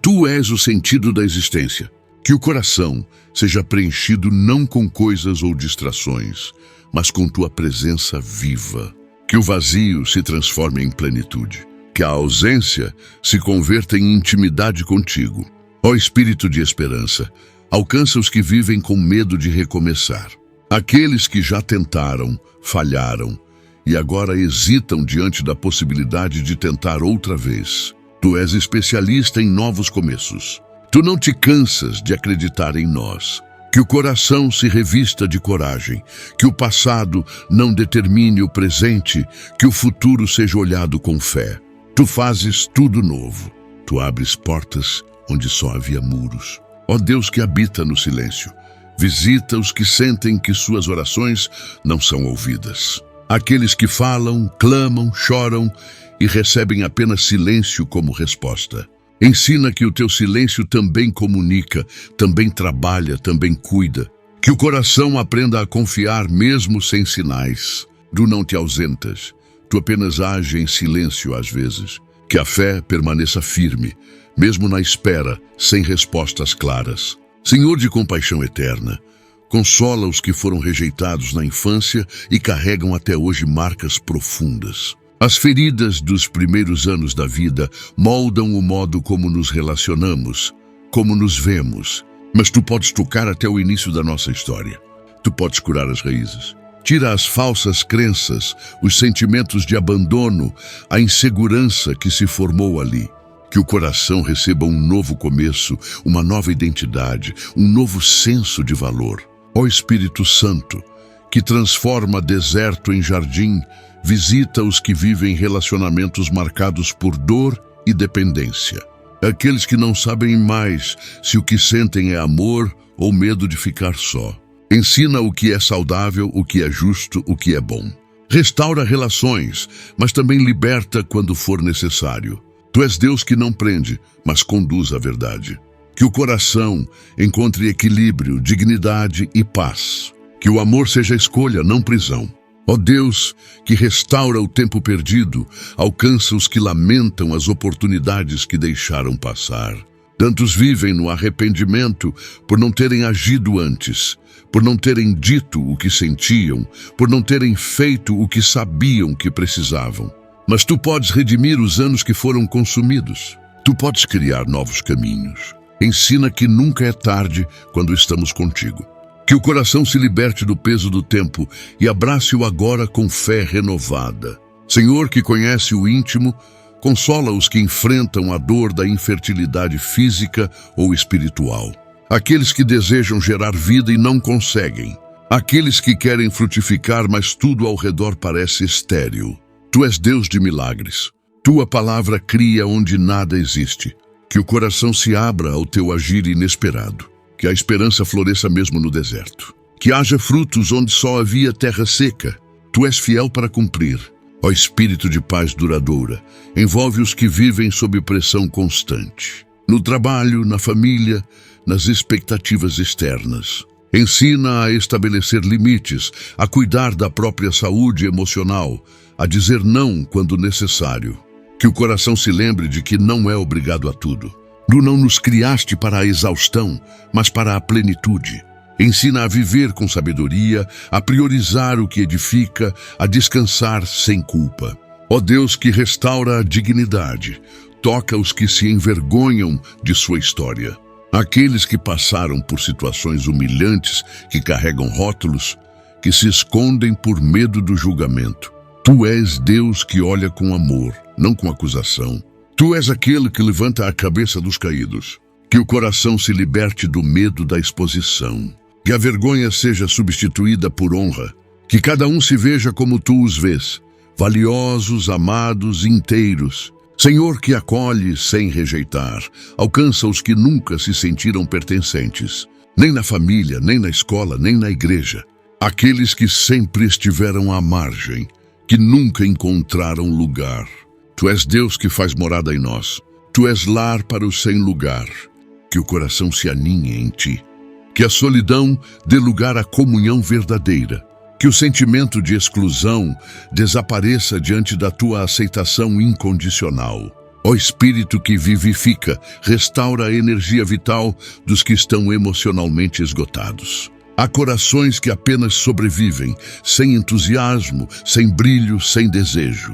A: Tu és o sentido da existência. Que o coração seja preenchido não com coisas ou distrações, mas com tua presença viva. Que o vazio se transforme em plenitude. Que a ausência se converta em intimidade contigo. Ó Espírito de esperança, alcança os que vivem com medo de recomeçar. Aqueles que já tentaram, falharam e agora hesitam diante da possibilidade de tentar outra vez. Tu és especialista em novos começos. Tu não te cansas de acreditar em nós. Que o coração se revista de coragem, que o passado não determine o presente, que o futuro seja olhado com fé. Tu fazes tudo novo. Tu abres portas onde só havia muros. Ó Deus que habita no silêncio, visita os que sentem que suas orações não são ouvidas. Aqueles que falam, clamam, choram e recebem apenas silêncio como resposta. Ensina que o teu silêncio também comunica, também trabalha, também cuida. Que o coração aprenda a confiar mesmo sem sinais. Tu não te ausentas, tu apenas age em silêncio às vezes. Que a fé permaneça firme, mesmo na espera, sem respostas claras. Senhor de compaixão eterna, Consola os que foram rejeitados na infância e carregam até hoje marcas profundas. As feridas dos primeiros anos da vida moldam o modo como nos relacionamos, como nos vemos. Mas tu podes tocar até o início da nossa história. Tu podes curar as raízes. Tira as falsas crenças, os sentimentos de abandono, a insegurança que se formou ali. Que o coração receba um novo começo, uma nova identidade, um novo senso de valor. Ó Espírito Santo, que transforma deserto em jardim, visita os que vivem relacionamentos marcados por dor e dependência. Aqueles que não sabem mais se o que sentem é amor ou medo de ficar só. Ensina o que é saudável, o que é justo, o que é bom. Restaura relações, mas também liberta quando for necessário. Tu és Deus que não prende, mas conduz à verdade. Que o coração encontre equilíbrio, dignidade e paz. Que o amor seja escolha, não prisão. Ó Deus, que restaura o tempo perdido, alcança os que lamentam as oportunidades que deixaram passar. Tantos vivem no arrependimento por não terem agido antes, por não terem dito o que sentiam, por não terem feito o que sabiam que precisavam. Mas tu podes redimir os anos que foram consumidos. Tu podes criar novos caminhos. Ensina que nunca é tarde quando estamos contigo. Que o coração se liberte do peso do tempo e abrace o agora com fé renovada. Senhor, que conhece o íntimo, consola os que enfrentam a dor da infertilidade física ou espiritual. Aqueles que desejam gerar vida e não conseguem. Aqueles que querem frutificar, mas tudo ao redor parece estéril. Tu és Deus de milagres. Tua palavra cria onde nada existe. Que o coração se abra ao teu agir inesperado. Que a esperança floresça mesmo no deserto. Que haja frutos onde só havia terra seca. Tu és fiel para cumprir. Ó Espírito de paz duradoura, envolve os que vivem sob pressão constante. No trabalho, na família, nas expectativas externas. Ensina a estabelecer limites, a cuidar da própria saúde emocional, a dizer não quando necessário. Que o coração se lembre de que não é obrigado a tudo. Tu não nos criaste para a exaustão, mas para a plenitude. Ensina a viver com sabedoria, a priorizar o que edifica, a descansar sem culpa. Ó Deus que restaura a dignidade, toca os que se envergonham de sua história. Aqueles que passaram por situações humilhantes, que carregam rótulos, que se escondem por medo do julgamento. Tu és Deus que olha com amor, não com acusação. Tu és aquele que levanta a cabeça dos caídos. Que o coração se liberte do medo da exposição. Que a vergonha seja substituída por honra. Que cada um se veja como tu os vês, valiosos, amados, inteiros. Senhor que acolhe sem rejeitar, alcança os que nunca se sentiram pertencentes, nem na família, nem na escola, nem na igreja. Aqueles que sempre estiveram à margem, que nunca encontraram lugar. Tu és Deus que faz morada em nós. Tu és lar para os sem lugar. Que o coração se aninhe em ti. Que a solidão dê lugar à comunhão verdadeira. Que o sentimento de exclusão desapareça diante da tua aceitação incondicional. Ó Espírito que vivifica, restaura a energia vital dos que estão emocionalmente esgotados. Há corações que apenas sobrevivem, sem entusiasmo, sem brilho, sem desejo.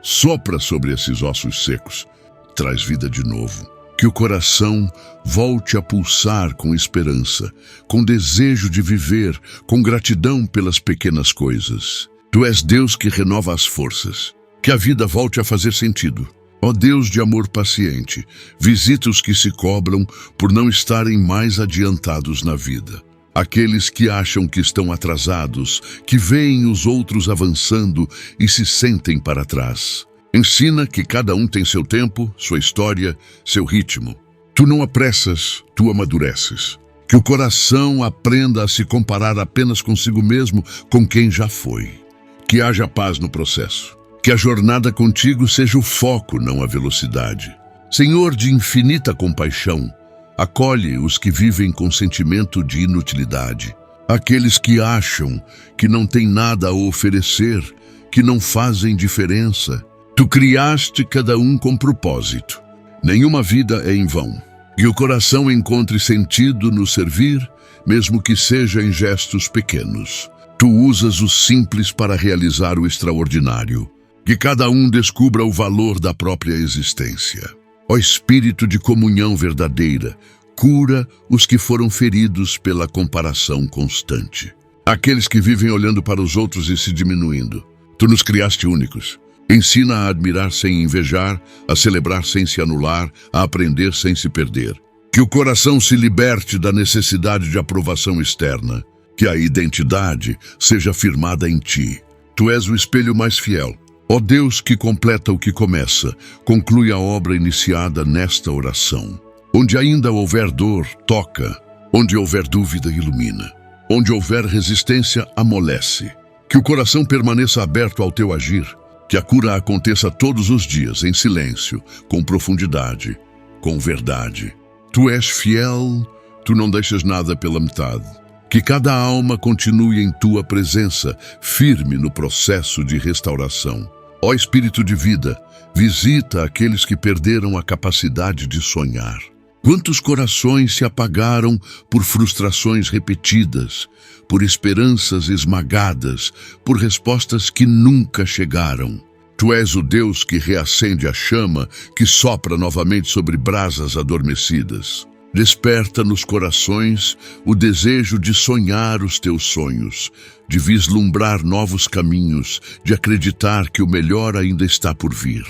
A: Sopra sobre esses ossos secos, traz vida de novo. Que o coração volte a pulsar com esperança, com desejo de viver, com gratidão pelas pequenas coisas. Tu és Deus que renova as forças. Que a vida volte a fazer sentido. Ó Deus de amor paciente, visita os que se cobram por não estarem mais adiantados na vida. Aqueles que acham que estão atrasados, que veem os outros avançando e se sentem para trás. Ensina que cada um tem seu tempo, sua história, seu ritmo. Tu não apressas, tu amadureces. Que o coração aprenda a se comparar apenas consigo mesmo com quem já foi. Que haja paz no processo. Que a jornada contigo seja o foco, não a velocidade. Senhor de infinita compaixão, acolhe os que vivem com sentimento de inutilidade. Aqueles que acham que não têm nada a oferecer, que não fazem diferença. Tu criaste cada um com propósito. Nenhuma vida é em vão. Que o coração encontre sentido no servir, mesmo que seja em gestos pequenos. Tu usas o simples para realizar o extraordinário. Que cada um descubra o valor da própria existência. Ó Espírito de comunhão verdadeira, cura os que foram feridos pela comparação constante. Aqueles que vivem olhando para os outros e se diminuindo. Tu nos criaste únicos. Ensina a admirar sem invejar, a celebrar sem se anular, a aprender sem se perder. Que o coração se liberte da necessidade de aprovação externa. Que a identidade seja firmada em ti. Tu és o espelho mais fiel. Ó Deus que completa o que começa, conclui a obra iniciada nesta oração. Onde ainda houver dor, toca. Onde houver dúvida, ilumina. Onde houver resistência, amolece. Que o coração permaneça aberto ao teu agir. Que a cura aconteça todos os dias, em silêncio, com profundidade, com verdade. Tu és fiel, tu não deixas nada pela metade. Que cada alma continue em tua presença, firme no processo de restauração. Ó Espírito de vida, visita aqueles que perderam a capacidade de sonhar. Quantos corações se apagaram por frustrações repetidas, por esperanças esmagadas, por respostas que nunca chegaram. Tu és o Deus que reacende a chama, que sopra novamente sobre brasas adormecidas. Desperta nos corações o desejo de sonhar os teus sonhos, de vislumbrar novos caminhos, de acreditar que o melhor ainda está por vir.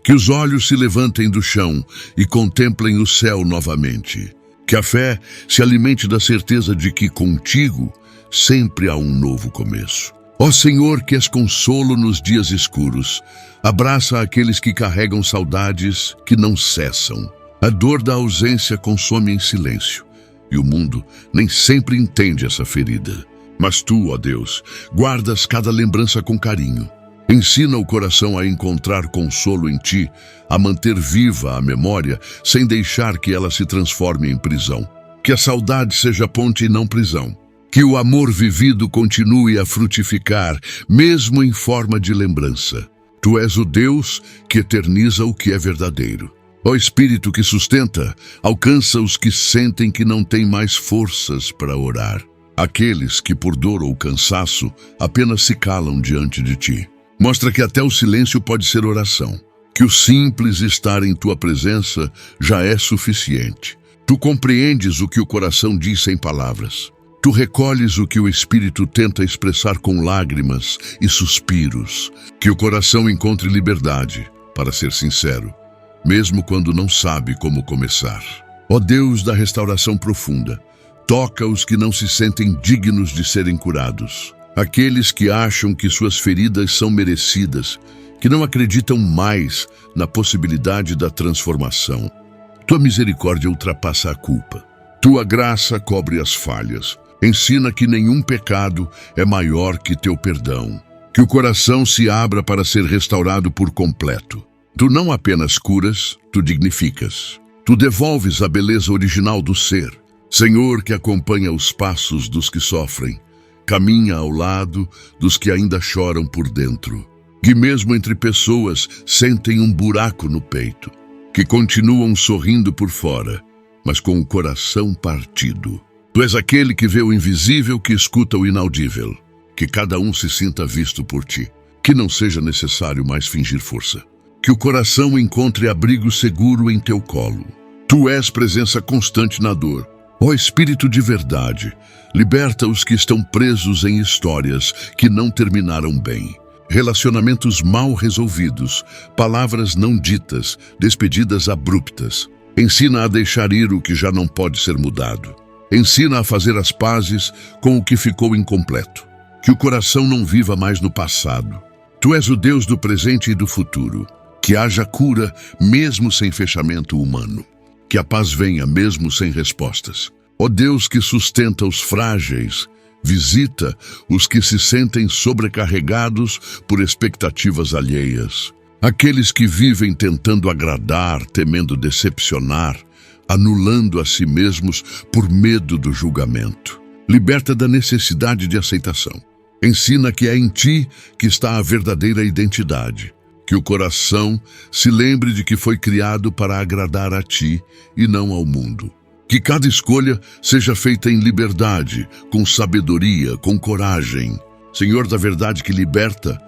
A: Que os olhos se levantem do chão e contemplem o céu novamente. Que a fé se alimente da certeza de que contigo sempre há um novo começo. Ó Senhor, que és consolo nos dias escuros, abraça aqueles que carregam saudades que não cessam. A dor da ausência consome em silêncio, e o mundo nem sempre entende essa ferida. Mas tu, ó Deus, guardas cada lembrança com carinho. Ensina o coração a encontrar consolo em ti, a manter viva a memória, sem deixar que ela se transforme em prisão. Que a saudade seja ponte e não prisão. Que o amor vivido continue a frutificar, mesmo em forma de lembrança. Tu és o Deus que eterniza o que é verdadeiro. Ó Espírito que sustenta, alcança os que sentem que não têm mais forças para orar. Aqueles que por dor ou cansaço apenas se calam diante de ti. Mostra que até o silêncio pode ser oração. Que o simples estar em tua presença já é suficiente. Tu compreendes o que o coração diz sem palavras. Tu recolhes o que o Espírito tenta expressar com lágrimas e suspiros. Que o coração encontre liberdade para ser sincero, mesmo quando não sabe como começar. Ó Deus da restauração profunda, toca os que não se sentem dignos de serem curados. Aqueles que acham que suas feridas são merecidas, que não acreditam mais na possibilidade da transformação. Tua misericórdia ultrapassa a culpa. Tua graça cobre as falhas. Ensina que nenhum pecado é maior que teu perdão. Que o coração se abra para ser restaurado por completo. Tu não apenas curas, tu dignificas. Tu devolves a beleza original do ser. Senhor, que acompanha os passos dos que sofrem, caminha ao lado dos que ainda choram por dentro. Que mesmo entre pessoas sentem um buraco no peito. Que continuam sorrindo por fora, mas com o coração partido. Tu és aquele que vê o invisível, que escuta o inaudível. Que cada um se sinta visto por ti. Que não seja necessário mais fingir força. Que o coração encontre abrigo seguro em teu colo. Tu és presença constante na dor. Ó Espírito de verdade, liberta os que estão presos em histórias que não terminaram bem. Relacionamentos mal resolvidos, palavras não ditas, despedidas abruptas. Ensina a deixar ir o que já não pode ser mudado. Ensina a fazer as pazes com o que ficou incompleto. Que o coração não viva mais no passado. Tu és o Deus do presente e do futuro. Que haja cura mesmo sem fechamento humano. Que a paz venha mesmo sem respostas. Ó Deus que sustenta os frágeis, visita os que se sentem sobrecarregados por expectativas alheias. Aqueles que vivem tentando agradar, temendo decepcionar, anulando a si mesmos por medo do julgamento. Liberta da necessidade de aceitação. Ensina que é em ti que está a verdadeira identidade. Que o coração se lembre de que foi criado para agradar a ti e não ao mundo. Que cada escolha seja feita em liberdade, com sabedoria, com coragem. Senhor da verdade que liberta,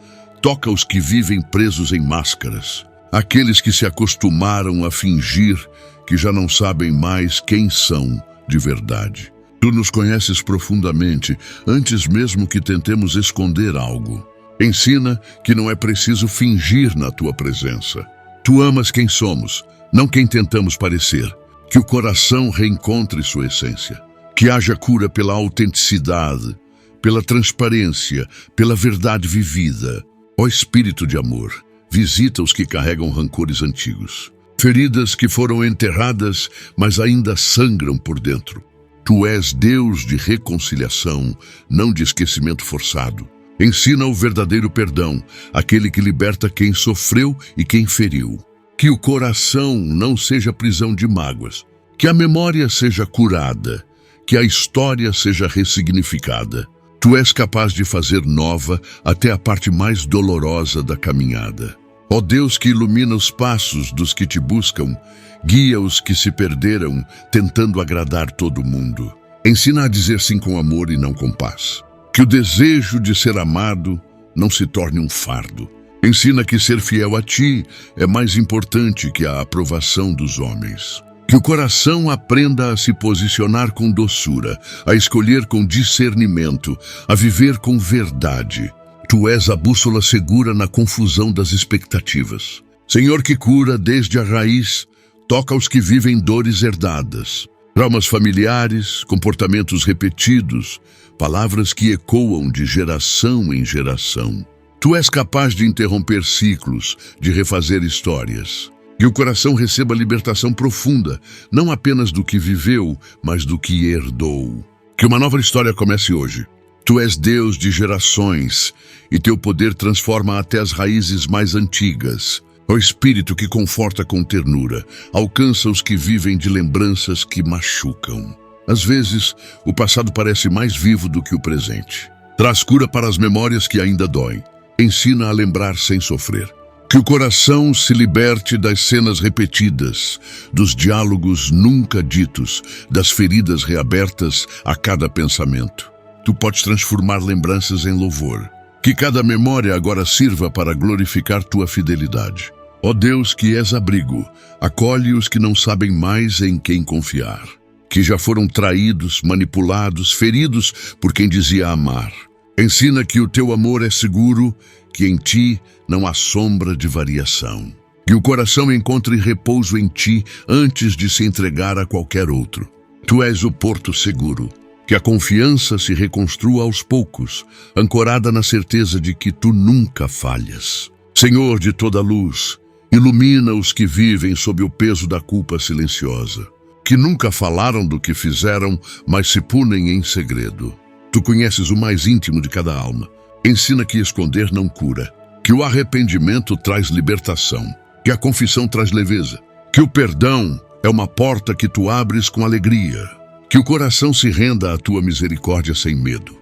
A: toca os que vivem presos em máscaras. Aqueles que se acostumaram a fingir que já não sabem mais quem são de verdade. Tu nos conheces profundamente, antes mesmo que tentemos esconder algo. Ensina que não é preciso fingir na tua presença. Tu amas quem somos, não quem tentamos parecer. Que o coração reencontre sua essência. Que haja cura pela autenticidade, pela transparência, pela verdade vivida. Ó Espírito de amor, visita os que carregam rancores antigos. Feridas que foram enterradas, mas ainda sangram por dentro. Tu és Deus de reconciliação, não de esquecimento forçado. Ensina o verdadeiro perdão, aquele que liberta quem sofreu e quem feriu. Que o coração não seja prisão de mágoas. Que a memória seja curada. Que a história seja ressignificada. Tu és capaz de fazer nova até a parte mais dolorosa da caminhada. Ó Deus que ilumina os passos dos que te buscam, guia os que se perderam, tentando agradar todo mundo. Ensina a dizer sim com amor e não com paz. Que o desejo de ser amado não se torne um fardo. Ensina que ser fiel a ti é mais importante que a aprovação dos homens. Que o coração aprenda a se posicionar com doçura, a escolher com discernimento, a viver com verdade. Tu és a bússola segura na confusão das expectativas. Senhor que cura desde a raiz, toca os que vivem dores herdadas. Traumas familiares, comportamentos repetidos, palavras que ecoam de geração em geração. Tu és capaz de interromper ciclos, de refazer histórias. Que o coração receba libertação profunda, não apenas do que viveu, mas do que herdou. Que uma nova história comece hoje. Tu és Deus de gerações, e teu poder transforma até as raízes mais antigas. Ó Espírito que conforta com ternura, alcança os que vivem de lembranças que machucam. Às vezes, o passado parece mais vivo do que o presente. Traz cura para as memórias que ainda doem. Ensina a lembrar sem sofrer. Que o coração se liberte das cenas repetidas, dos diálogos nunca ditos, das feridas reabertas a cada pensamento. Tu podes transformar lembranças em louvor. Que cada memória agora sirva para glorificar tua fidelidade. Ó Deus que és abrigo, acolhe os que não sabem mais em quem confiar. Que já foram traídos, manipulados, feridos por quem dizia amar. Ensina que o teu amor é seguro, que em ti não há sombra de variação. Que o coração encontre repouso em ti antes de se entregar a qualquer outro. Tu és o porto seguro. Que a confiança se reconstrua aos poucos, ancorada na certeza de que tu nunca falhas. Senhor de toda luz, ilumina os que vivem sob o peso da culpa silenciosa, que nunca falaram do que fizeram, mas se punem em segredo. Tu conheces o mais íntimo de cada alma. Ensina que esconder não cura, que o arrependimento traz libertação, que a confissão traz leveza, que o perdão é uma porta que tu abres com alegria, que o coração se renda à tua misericórdia sem medo.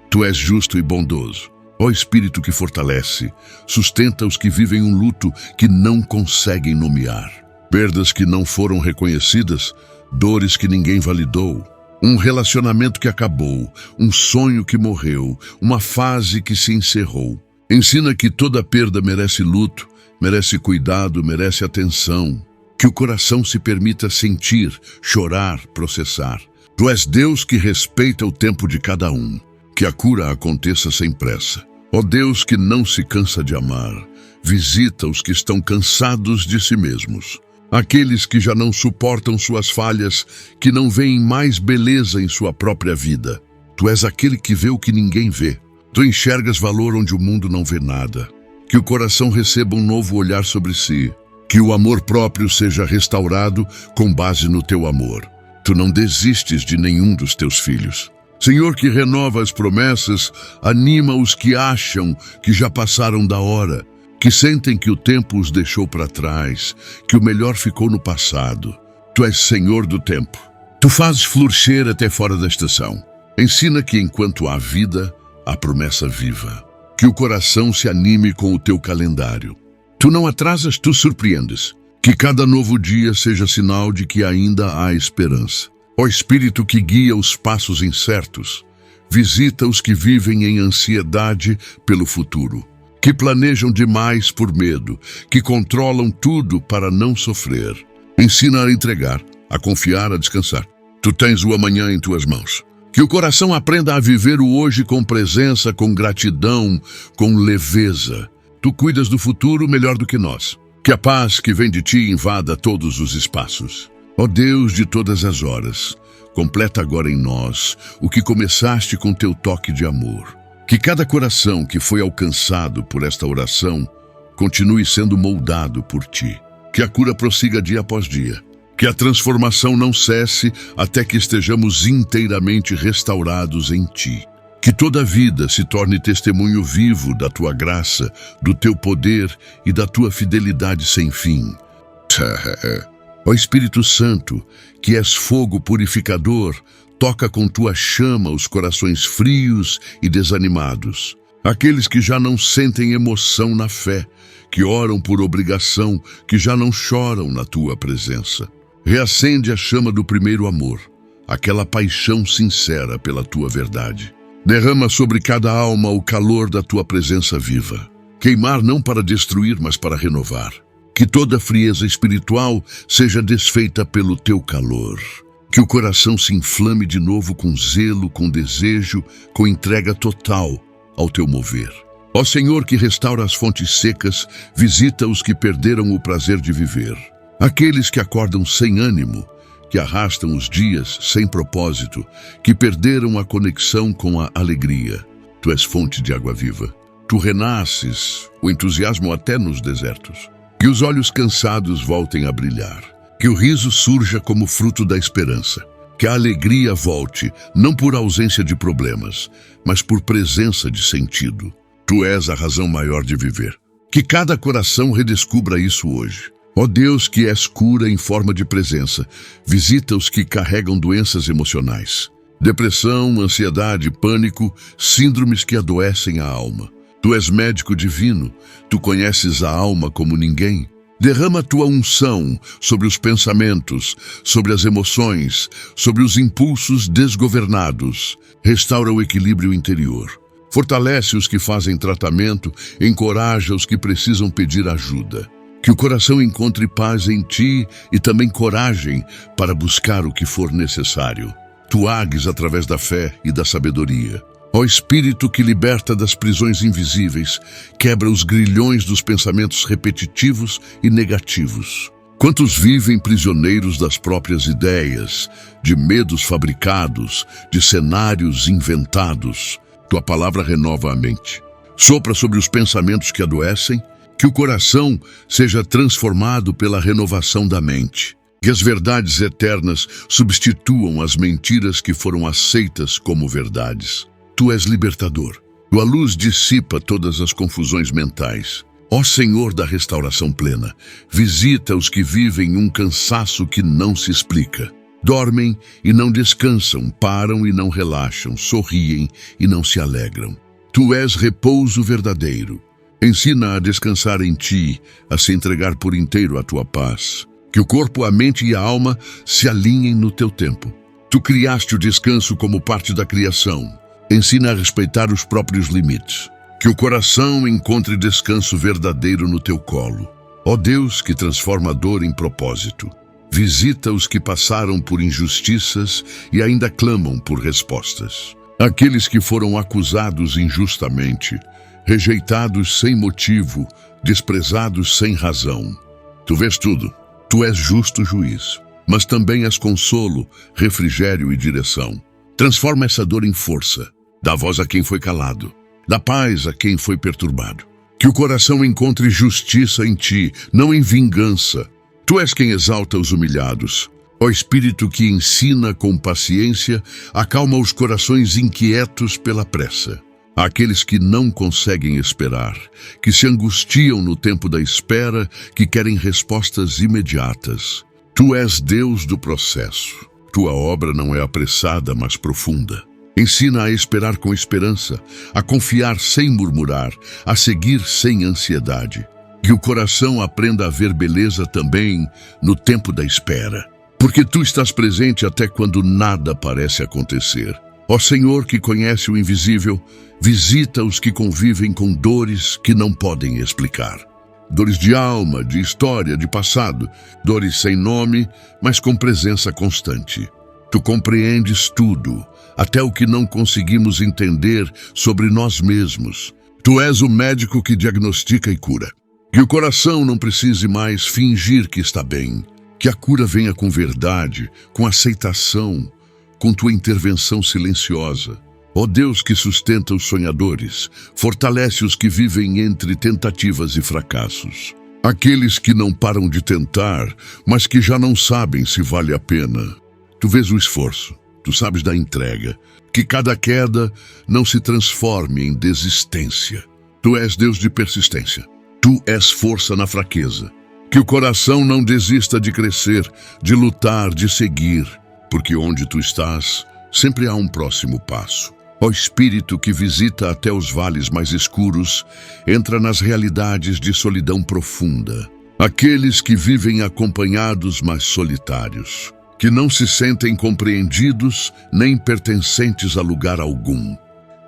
A: Tu és justo e bondoso. Ó Espírito que fortalece, sustenta os que vivem um luto que não conseguem nomear. Perdas que não foram reconhecidas, dores que ninguém validou. Um relacionamento que acabou, um sonho que morreu, uma fase que se encerrou. Ensina que toda perda merece luto, merece cuidado, merece atenção. Que o coração se permita sentir, chorar, processar. Tu és Deus que respeita o tempo de cada um. Que a cura aconteça sem pressa. Ó Deus que não se cansa de amar, visita os que estão cansados de si mesmos. Aqueles que já não suportam suas falhas, que não veem mais beleza em sua própria vida. Tu és aquele que vê o que ninguém vê. Tu enxergas valor onde o mundo não vê nada. Que o coração receba um novo olhar sobre si. Que o amor próprio seja restaurado com base no teu amor. Tu não desistes de nenhum dos teus filhos. Senhor que renova as promessas, anima os que acham que já passaram da hora, que sentem que o tempo os deixou para trás, que o melhor ficou no passado. Tu és Senhor do tempo. Tu fazes florescer até fora da estação. Ensina que enquanto há vida, há promessa viva. Que o coração se anime com o teu calendário. Tu não atrasas, tu surpreendes. Que cada novo dia seja sinal de que ainda há esperança. Ó Espírito que guia os passos incertos, visita os que vivem em ansiedade pelo futuro, que planejam demais por medo, que controlam tudo para não sofrer. Ensina a entregar, a confiar, a descansar. Tu tens o amanhã em tuas mãos. Que o coração aprenda a viver o hoje com presença, com gratidão, com leveza. Tu cuidas do futuro melhor do que nós. Que a paz que vem de ti invada todos os espaços. Ó Deus de todas as horas, completa agora em nós o que começaste com teu toque de amor. Que cada coração que foi alcançado por esta oração continue sendo moldado por ti. Que a cura prossiga dia após dia. Que a transformação não cesse até que estejamos inteiramente restaurados em ti. Que toda a vida se torne testemunho vivo da tua graça, do teu poder e da tua fidelidade sem fim. Ó Espírito Santo, que és fogo purificador, toca com tua chama os corações frios e desanimados. Aqueles que já não sentem emoção na fé, que oram por obrigação, que já não choram na tua presença. Reacende a chama do primeiro amor, aquela paixão sincera pela tua verdade. Derrama sobre cada alma o calor da tua presença viva. Queimar não para destruir, mas para renovar. Que toda frieza espiritual seja desfeita pelo teu calor. Que o coração se inflame de novo com zelo, com desejo, com entrega total ao teu mover. Ó Senhor, que restaura as fontes secas, visita os que perderam o prazer de viver. Aqueles que acordam sem ânimo, que arrastam os dias sem propósito, que perderam a conexão com a alegria. Tu és fonte de água viva. Tu renasces o entusiasmo até nos desertos. Que os olhos cansados voltem a brilhar. Que o riso surja como fruto da esperança. Que a alegria volte, não por ausência de problemas, mas por presença de sentido. Tu és a razão maior de viver. Que cada coração redescubra isso hoje. Ó Deus, que és cura em forma de presença, visita os que carregam doenças emocionais. Depressão, ansiedade, pânico, síndromes que adoecem a alma. Tu és médico divino, tu conheces a alma como ninguém. Derrama tua unção sobre os pensamentos, sobre as emoções, sobre os impulsos desgovernados. Restaura o equilíbrio interior. Fortalece os que fazem tratamento, encoraja os que precisam pedir ajuda. Que o coração encontre paz em ti e também coragem para buscar o que for necessário. Tu agues através da fé e da sabedoria. Ó Espírito que liberta das prisões invisíveis, quebra os grilhões dos pensamentos repetitivos e negativos. Quantos vivem prisioneiros das próprias ideias, de medos fabricados, de cenários inventados. Tua palavra renova a mente. Sopra sobre os pensamentos que adoecem, que o coração seja transformado pela renovação da mente. Que as verdades eternas substituam as mentiras que foram aceitas como verdades. Tu és libertador. Tua luz dissipa todas as confusões mentais. Ó Senhor da restauração plena, visita os que vivem um cansaço que não se explica. Dormem e não descansam, param e não relaxam, sorriem e não se alegram. Tu és repouso verdadeiro. Ensina a descansar em ti, a se entregar por inteiro à tua paz. Que o corpo, a mente e a alma se alinhem no teu tempo. Tu criaste o descanso como parte da criação. Ensina a respeitar os próprios limites. Que o coração encontre descanso verdadeiro no teu colo. Ó Deus que transforma a dor em propósito. Visita os que passaram por injustiças e ainda clamam por respostas. Aqueles que foram acusados injustamente, rejeitados sem motivo, desprezados sem razão. Tu vês tudo. Tu és justo juiz, mas também és consolo, refrigério e direção. Transforma essa dor em força. Dá voz a quem foi calado. Dá paz a quem foi perturbado. Que o coração encontre justiça em ti, não em vingança. Tu és quem exalta os humilhados. Ó Espírito que ensina com paciência, acalma os corações inquietos pela pressa. Aqueles que não conseguem esperar, que se angustiam no tempo da espera, que querem respostas imediatas. Tu és Deus do processo. Tua obra não é apressada, mas profunda. Ensina a esperar com esperança, a confiar sem murmurar, a seguir sem ansiedade. Que o coração aprenda a ver beleza também no tempo da espera, porque tu estás presente até quando nada parece acontecer. Ó Senhor, que conhece o invisível, visita os que convivem com dores que não podem explicar. Dores de alma, de história, de passado, dores sem nome, mas com presença constante. Tu compreendes tudo, até o que não conseguimos entender sobre nós mesmos. Tu és o médico que diagnostica e cura. Que o coração não precise mais fingir que está bem. Que a cura venha com verdade, com aceitação, com tua intervenção silenciosa. Ó Deus que sustenta os sonhadores, fortalece os que vivem entre tentativas e fracassos. Aqueles que não param de tentar, mas que já não sabem se vale a pena. Tu vês o esforço, tu sabes da entrega, que cada queda não se transforme em desistência. Tu és Deus de persistência, tu és força na fraqueza. Que o coração não desista de crescer, de lutar, de seguir, porque onde tu estás, sempre há um próximo passo. Ó Espírito que visita até os vales mais escuros, entra nas realidades de solidão profunda. Aqueles que vivem acompanhados, mas solitários, que não se sentem compreendidos nem pertencentes a lugar algum.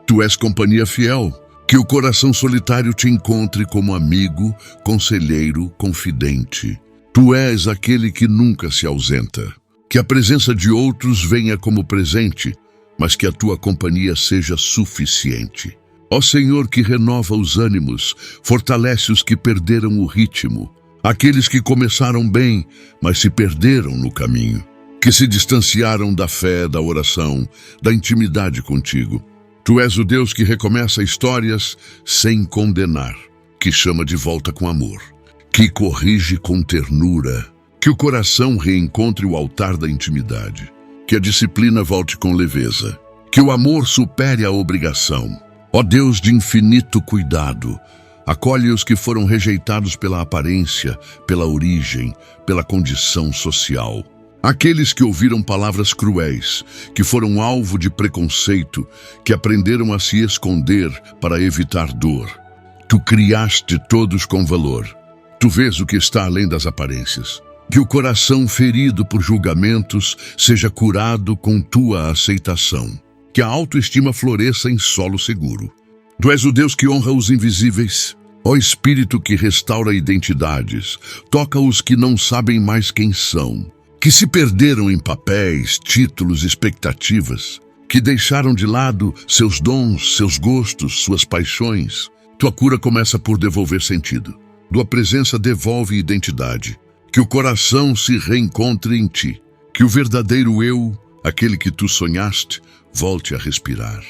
A: Tu és companhia fiel, que o coração solitário te encontre como amigo, conselheiro, confidente. Tu és aquele que nunca se ausenta. Que a presença de outros venha como presente, mas que a tua companhia seja suficiente. Ó Senhor que renova os ânimos, fortalece os que perderam o ritmo, aqueles que começaram bem, mas se perderam no caminho, que se distanciaram da fé, da oração, da intimidade contigo. Tu és o Deus que recomeça histórias sem condenar, que chama de volta com amor, que corrige com ternura, que o coração reencontre o altar da intimidade, que a disciplina volte com leveza, que o amor supere a obrigação. Ó Deus de infinito cuidado, acolhe os que foram rejeitados pela aparência, pela origem, pela condição social. Aqueles que ouviram palavras cruéis, que foram alvo de preconceito, que aprenderam a se esconder para evitar dor. Tu criaste todos com valor. Tu vês o que está além das aparências. Que o coração ferido por julgamentos seja curado com tua aceitação. Que a autoestima floresça em solo seguro. Tu és o Deus que honra os invisíveis. Ó Espírito que restaura identidades, toca os que não sabem mais quem são, que se perderam em papéis, títulos, expectativas, que deixaram de lado seus dons, seus gostos, suas paixões. Tua cura começa por devolver sentido. Tua presença devolve identidade. Que o coração se reencontre em ti. Que o verdadeiro eu, aquele que tu sonhaste, volte a respirar.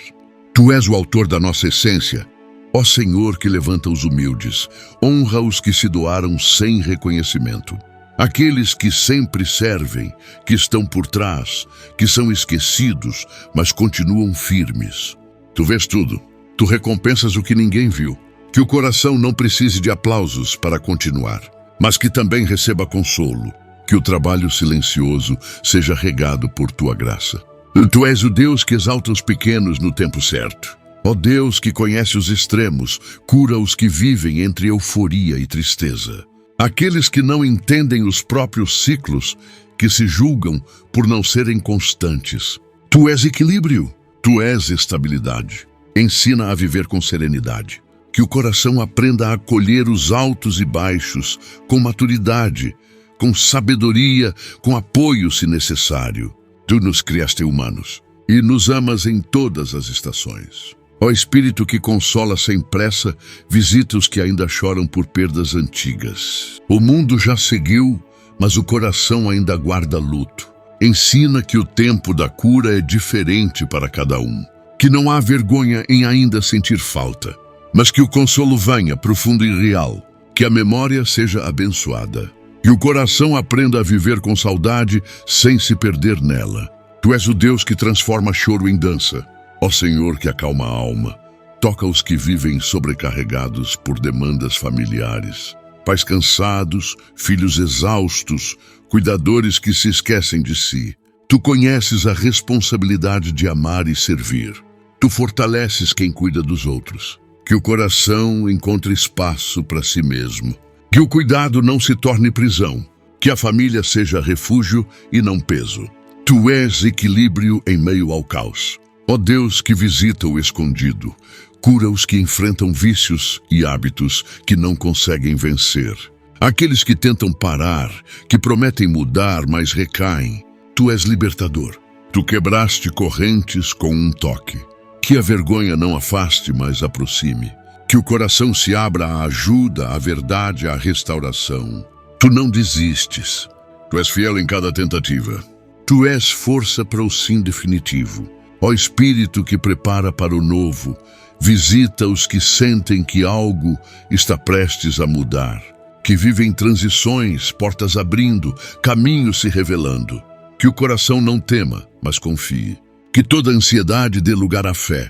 A: Tu és o autor da nossa essência. Ó Senhor que levanta os humildes, honra os que se doaram sem reconhecimento. Aqueles que sempre servem, que estão por trás, que são esquecidos, mas continuam firmes. Tu vês tudo, tu recompensas o que ninguém viu. Que o coração não precise de aplausos para continuar, mas que também receba consolo. Que o trabalho silencioso seja regado por tua graça. Tu és o Deus que exalta os pequenos no tempo certo. Ó Deus que conhece os extremos, cura os que vivem entre euforia e tristeza. Aqueles que não entendem os próprios ciclos, que se julgam por não serem constantes. Tu és equilíbrio, tu és estabilidade. Ensina a viver com serenidade. Que o coração aprenda a acolher os altos e baixos, com maturidade, com sabedoria, com apoio se necessário. Tu nos criaste humanos e nos amas em todas as estações. Ó Espírito que consola sem pressa, visita os que ainda choram por perdas antigas. O mundo já seguiu, mas o coração ainda guarda luto. Ensina que o tempo da cura é diferente para cada um. Que não há vergonha em ainda sentir falta, mas que o consolo venha profundo e real. Que a memória seja abençoada. Que o coração aprenda a viver com saudade sem se perder nela. Tu és o Deus que transforma choro em dança. Ó Senhor que acalma a alma, toca os que vivem sobrecarregados por demandas familiares, pais cansados, filhos exaustos, cuidadores que se esquecem de si. Tu conheces a responsabilidade de amar e servir. Tu fortaleces quem cuida dos outros. Que o coração encontre espaço para si mesmo. Que o cuidado não se torne prisão, que a família seja refúgio e não peso. Tu és equilíbrio em meio ao caos. Ó Deus que visita o escondido, cura os que enfrentam vícios e hábitos que não conseguem vencer. Aqueles que tentam parar, que prometem mudar, mas recaem. Tu és libertador. Tu quebraste correntes com um toque. Que a vergonha não afaste, mas aproxime. Que o coração se abra à ajuda, à verdade, à restauração. Tu não desistes. Tu és fiel em cada tentativa. Tu és força para o sim definitivo. Ó Espírito que prepara para o novo, visita os que sentem que algo está prestes a mudar. Que vivem transições, portas abrindo, caminhos se revelando. Que o coração não tema, mas confie. Que toda ansiedade dê lugar à fé.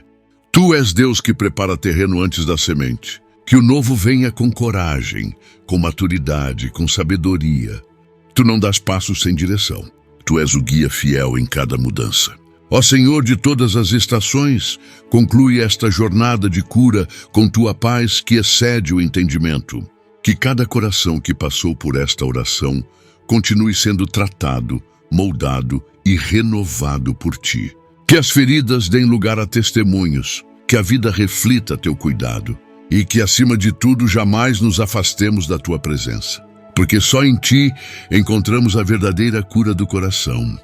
A: Tu és Deus que prepara terreno antes da semente. Que o novo venha com coragem, com maturidade, com sabedoria. Tu não dás passos sem direção. Tu és o guia fiel em cada mudança. Ó Senhor de todas as estações, conclui esta jornada de cura com tua paz que excede o entendimento. Que cada coração que passou por esta oração continue sendo tratado, moldado e renovado por ti. Que as feridas deem lugar a testemunhos, que a vida reflita teu cuidado e que, acima de tudo, jamais nos afastemos da tua presença. Porque só em ti encontramos a verdadeira cura do coração.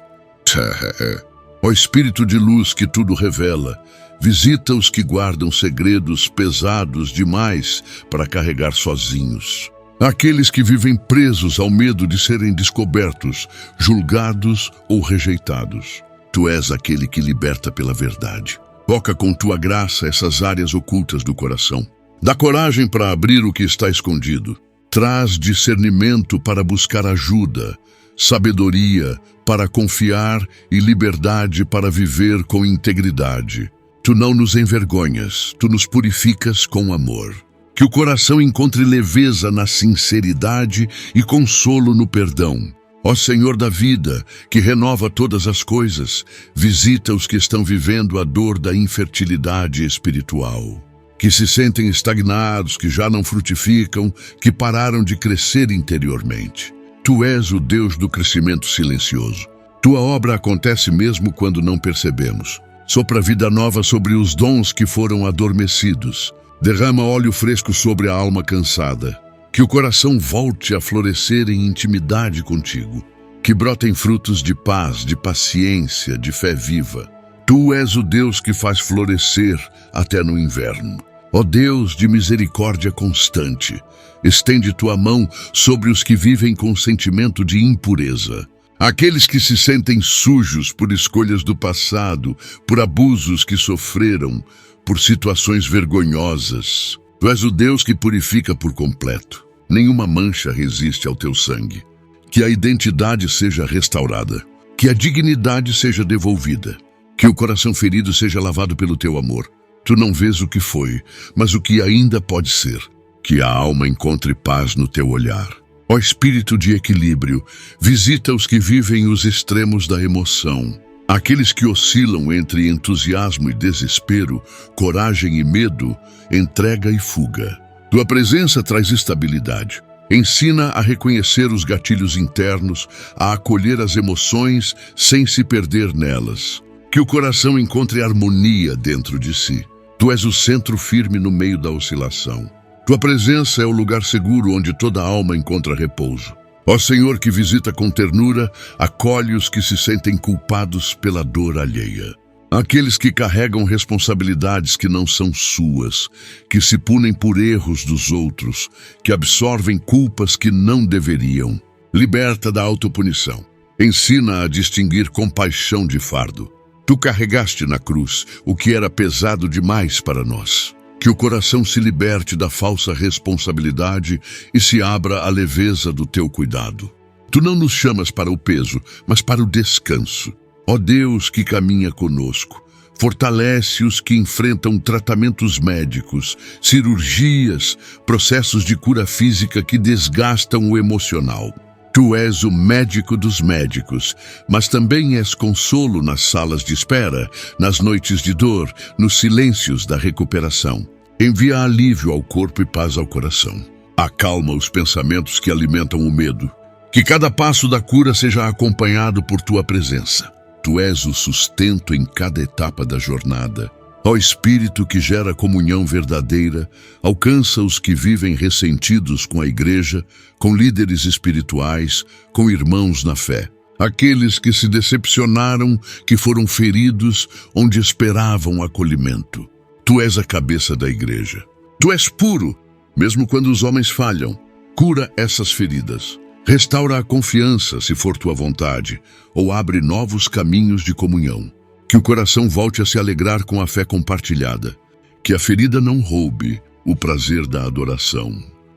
A: Ó Espírito de luz que tudo revela, visita os que guardam segredos pesados demais para carregar sozinhos. Aqueles que vivem presos ao medo de serem descobertos, julgados ou rejeitados. Tu és aquele que liberta pela verdade. Toca com tua graça essas áreas ocultas do coração. Dá coragem para abrir o que está escondido. Traz discernimento para buscar ajuda, sabedoria para confiar e liberdade para viver com integridade. Tu não nos envergonhas, tu nos purificas com amor. Que o coração encontre leveza na sinceridade e consolo no perdão. Ó Senhor da vida, que renova todas as coisas, visita os que estão vivendo a dor da infertilidade espiritual. Que se sentem estagnados, que já não frutificam, que pararam de crescer interiormente. Tu és o Deus do crescimento silencioso. Tua obra acontece mesmo quando não percebemos. Sopra vida nova sobre os dons que foram adormecidos. Derrama óleo fresco sobre a alma cansada. Que o coração volte a florescer em intimidade contigo. Que brotem frutos de paz, de paciência, de fé viva. Tu és o Deus que faz florescer até no inverno. Ó Deus de misericórdia constante, estende tua mão sobre os que vivem com sentimento de impureza. Aqueles que se sentem sujos por escolhas do passado, por abusos que sofreram, por situações vergonhosas. Tu és o Deus que purifica por completo. Nenhuma mancha resiste ao teu sangue. Que a identidade seja restaurada. Que a dignidade seja devolvida. Que o coração ferido seja lavado pelo teu amor. Tu não vês o que foi, mas o que ainda pode ser. Que a alma encontre paz no teu olhar. Ó Espírito de equilíbrio, visita os que vivem os extremos da emoção. Aqueles que oscilam entre entusiasmo e desespero, coragem e medo, entrega e fuga. Tua presença traz estabilidade. Ensina a reconhecer os gatilhos internos, a acolher as emoções sem se perder nelas. Que o coração encontre harmonia dentro de si. Tu és o centro firme no meio da oscilação. Tua presença é o lugar seguro onde toda alma encontra repouso. Ó Senhor que visita com ternura, acolhe os que se sentem culpados pela dor alheia. Aqueles que carregam responsabilidades que não são suas, que se punem por erros dos outros, que absorvem culpas que não deveriam. Liberta da autopunição. Ensina a distinguir compaixão de fardo. Tu carregaste na cruz o que era pesado demais para nós. Que o coração se liberte da falsa responsabilidade e se abra à leveza do teu cuidado. Tu não nos chamas para o peso, mas para o descanso. Ó Deus que caminha conosco, fortalece os que enfrentam tratamentos médicos, cirurgias, processos de cura física que desgastam o emocional. Tu és o médico dos médicos, mas também és consolo nas salas de espera, nas noites de dor, nos silêncios da recuperação. Envia alívio ao corpo e paz ao coração. Acalma os pensamentos que alimentam o medo. Que cada passo da cura seja acompanhado por tua presença. Tu és o sustento em cada etapa da jornada. Ó Espírito que gera comunhão verdadeira, alcança os que vivem ressentidos com a igreja, com líderes espirituais, com irmãos na fé. Aqueles que se decepcionaram, que foram feridos, onde esperavam acolhimento. Tu és a cabeça da igreja. Tu és puro, mesmo quando os homens falham. Cura essas feridas. Restaura a confiança, se for tua vontade, ou abre novos caminhos de comunhão. Que o coração volte a se alegrar com a fé compartilhada. Que a ferida não roube o prazer da adoração.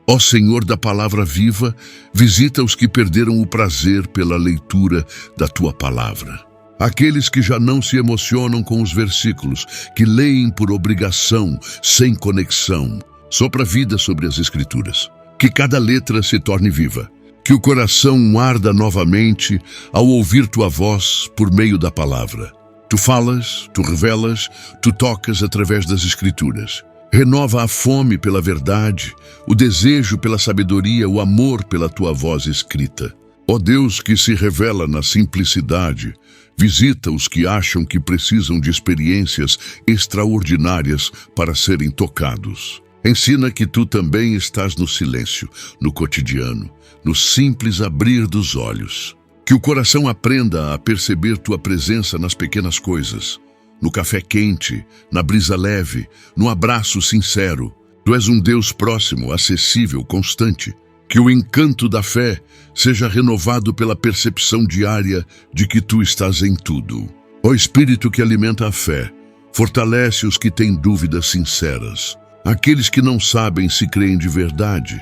A: Ó Senhor da palavra viva, visita os que perderam o prazer pela leitura da tua palavra. Aqueles que já não se emocionam com os versículos, que leem por obrigação, sem conexão. Sopra vida sobre as Escrituras. Que cada letra se torne viva. Que o coração arda novamente ao ouvir tua voz por meio da palavra. Tu falas, tu revelas, tu tocas através das Escrituras. Renova a fome pela verdade, o desejo pela sabedoria, o amor pela tua voz escrita. Ó Deus que se revela na simplicidade, visita os que acham que precisam de experiências extraordinárias para serem tocados. Ensina que tu também estás no silêncio, no cotidiano, no simples abrir dos olhos. Que o coração aprenda a perceber tua presença nas pequenas coisas, no café quente, na brisa leve, no abraço sincero. Tu és um Deus próximo, acessível, constante. Que o encanto da fé seja renovado pela percepção diária de que tu estás em tudo. Ó Espírito que alimenta a fé, fortalece os que têm dúvidas sinceras. Aqueles que não sabem se creem de verdade,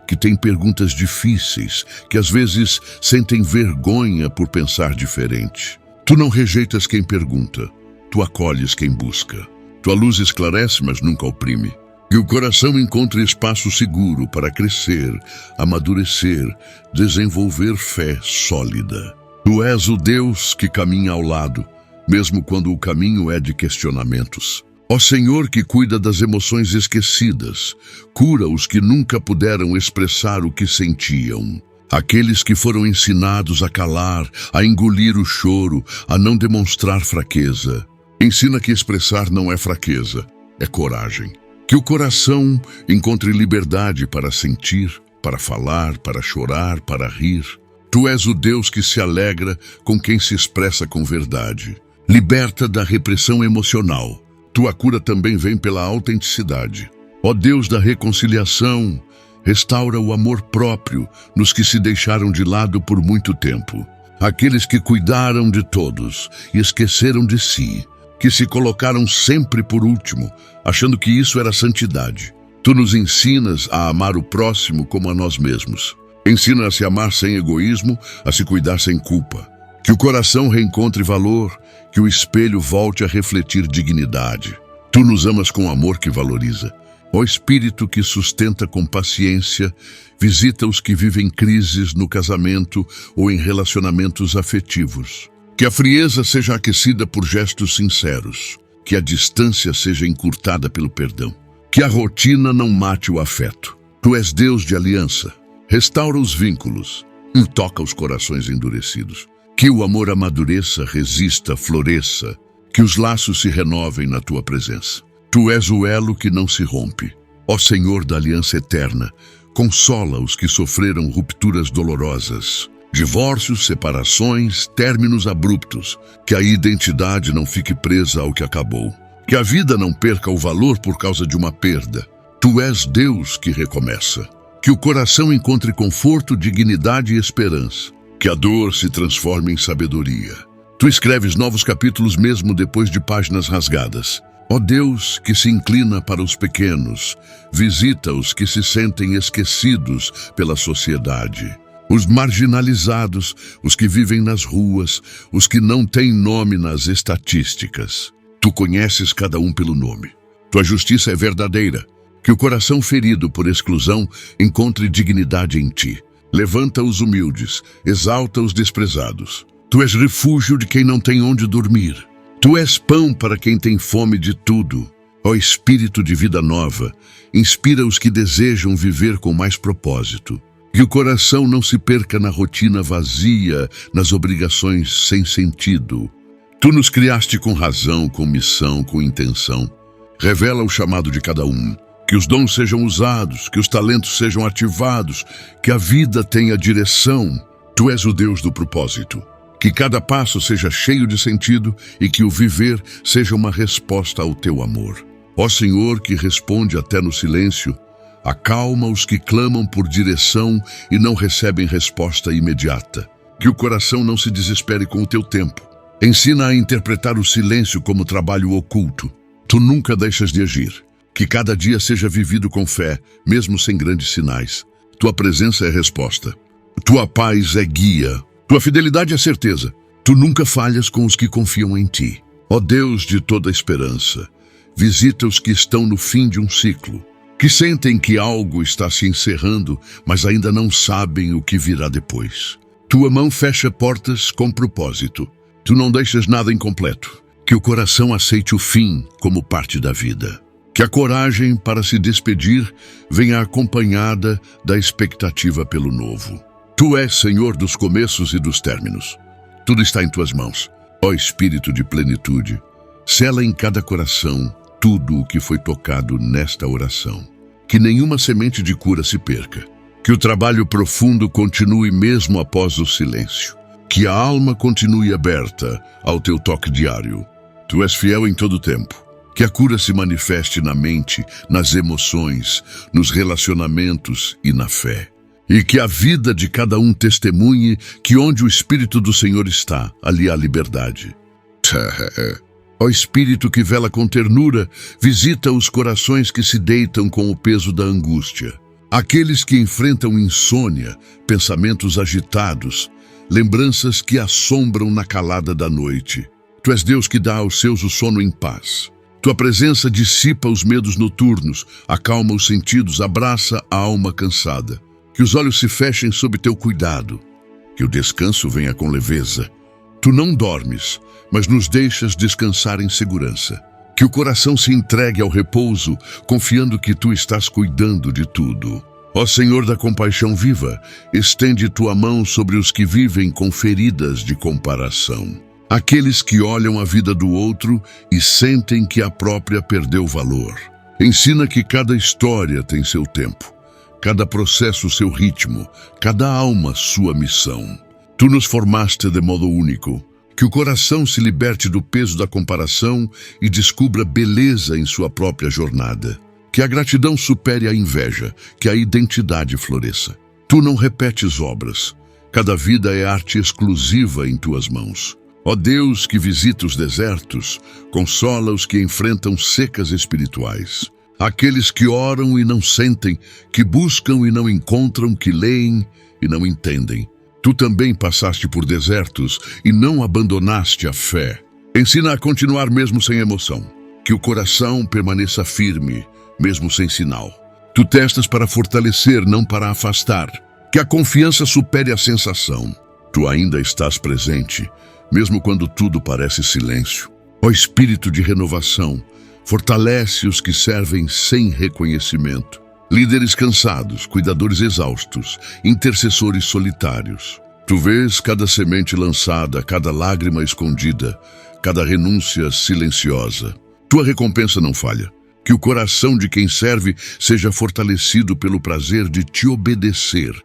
A: que têm perguntas difíceis, que às vezes sentem vergonha por pensar diferente. Tu não rejeitas quem pergunta, tu acolhes quem busca. Tua luz esclarece, mas nunca oprime. Que o coração encontre espaço seguro para crescer, amadurecer, desenvolver fé sólida. Tu és o Deus que caminha ao lado, mesmo quando o caminho é de questionamentos. Ó Senhor que cuida das emoções esquecidas, cura os que nunca puderam expressar o que sentiam. Aqueles que foram ensinados a calar, a engolir o choro, a não demonstrar fraqueza. Ensina que expressar não é fraqueza, é coragem. Que o coração encontre liberdade para sentir, para falar, para chorar, para rir. Tu és o Deus que se alegra com quem se expressa com verdade. Liberta da repressão emocional. Tua cura também vem pela autenticidade. Ó Deus da reconciliação, restaura o amor próprio nos que se deixaram de lado por muito tempo. Aqueles que cuidaram de todos e esqueceram de si, que se colocaram sempre por último, achando que isso era santidade. Tu nos ensinas a amar o próximo como a nós mesmos. Ensina a se amar sem egoísmo, a se cuidar sem culpa. Que o coração reencontre valor, que o espelho volte a refletir dignidade. Tu nos amas com amor que valoriza. Ó Espírito que sustenta com paciência, visita os que vivem crises no casamento ou em relacionamentos afetivos. Que a frieza seja aquecida por gestos sinceros, que a distância seja encurtada pelo perdão. Que a rotina não mate o afeto. Tu és Deus de aliança. Restaura os vínculos e toca os corações endurecidos. Que o amor amadureça, resista, floresça. Que os laços se renovem na tua presença. Tu és o elo que não se rompe. Ó Senhor da aliança eterna, consola os que sofreram rupturas dolorosas. Divórcios, separações, términos abruptos. Que a identidade não fique presa ao que acabou. Que a vida não perca o valor por causa de uma perda. Tu és Deus que recomeça. Que o coração encontre conforto, dignidade e esperança. Que a dor se transforme em sabedoria. Tu escreves novos capítulos mesmo depois de páginas rasgadas. Ó Deus que se inclina para os pequenos, visita os que se sentem esquecidos pela sociedade. Os marginalizados, os que vivem nas ruas, os que não têm nome nas estatísticas. Tu conheces cada um pelo nome. Tua justiça é verdadeira. Que o coração ferido por exclusão encontre dignidade em ti. Levanta os humildes, exalta os desprezados. Tu és refúgio de quem não tem onde dormir. Tu és pão para quem tem fome de tudo. Ó Espírito de vida nova, inspira os que desejam viver com mais propósito. Que o coração não se perca na rotina vazia, nas obrigações sem sentido. Tu nos criaste com razão, com missão, com intenção. Revela o chamado de cada um. Que os dons sejam usados, que os talentos sejam ativados, que a vida tenha direção. Tu és o Deus do propósito. Que cada passo seja cheio de sentido e que o viver seja uma resposta ao teu amor. Ó Senhor, que responde até no silêncio, acalma os que clamam por direção e não recebem resposta imediata. Que o coração não se desespere com o teu tempo. Ensina a interpretar o silêncio como trabalho oculto. Tu nunca deixas de agir. Que cada dia seja vivido com fé, mesmo sem grandes sinais. Tua presença é resposta. Tua paz é guia. Tua fidelidade é certeza. Tu nunca falhas com os que confiam em ti. Ó Deus de toda esperança, visita os que estão no fim de um ciclo, que sentem que algo está se encerrando, mas ainda não sabem o que virá depois. Tua mão fecha portas com propósito. Tu não deixas nada incompleto. Que o coração aceite o fim como parte da vida. Que a coragem para se despedir venha acompanhada da expectativa pelo novo. Tu és Senhor dos começos e dos términos. Tudo está em tuas mãos. Ó Espírito de plenitude, sela em cada coração tudo o que foi tocado nesta oração. Que nenhuma semente de cura se perca. Que o trabalho profundo continue mesmo após o silêncio. Que a alma continue aberta ao teu toque diário. Tu és fiel em todo o tempo. Que a cura se manifeste na mente, nas emoções, nos relacionamentos e na fé. E que a vida de cada um testemunhe que onde o Espírito do Senhor está, ali há liberdade. Ó Espírito que vela com ternura, visita os corações que se deitam com o peso da angústia. Aqueles que enfrentam insônia, pensamentos agitados, lembranças que assombram na calada da noite. Tu és Deus que dá aos seus o sono em paz. Tua presença dissipa os medos noturnos, acalma os sentidos, abraça a alma cansada. Que os olhos se fechem sob teu cuidado. Que o descanso venha com leveza. Tu não dormes, mas nos deixas descansar em segurança. Que o coração se entregue ao repouso, confiando que tu estás cuidando de tudo. Ó Senhor da compaixão viva, estende tua mão sobre os que vivem com feridas de comparação. Aqueles que olham a vida do outro e sentem que a própria perdeu valor. Ensina que cada história tem seu tempo, cada processo seu ritmo, cada alma sua missão. Tu nos formaste de modo único. Que o coração se liberte do peso da comparação e descubra beleza em sua própria jornada. Que a gratidão supere a inveja, que a identidade floresça. Tu não repetes obras. Cada vida é arte exclusiva em tuas mãos. Ó Deus que visita os desertos, consola os que enfrentam secas espirituais. Aqueles que oram e não sentem, que buscam e não encontram, que leem e não entendem. Tu também passaste por desertos e não abandonaste a fé. Ensina a continuar mesmo sem emoção. Que o coração permaneça firme, mesmo sem sinal. Tu testas para fortalecer, não para afastar. Que a confiança supere a sensação. Tu ainda estás presente, mesmo quando tudo parece silêncio. Ó Espírito de renovação, fortalece os que servem sem reconhecimento. Líderes cansados, cuidadores exaustos, intercessores solitários. Tu vês cada semente lançada, cada lágrima escondida, cada renúncia silenciosa. Tua recompensa não falha. Que o coração de quem serve seja fortalecido pelo prazer de te obedecer,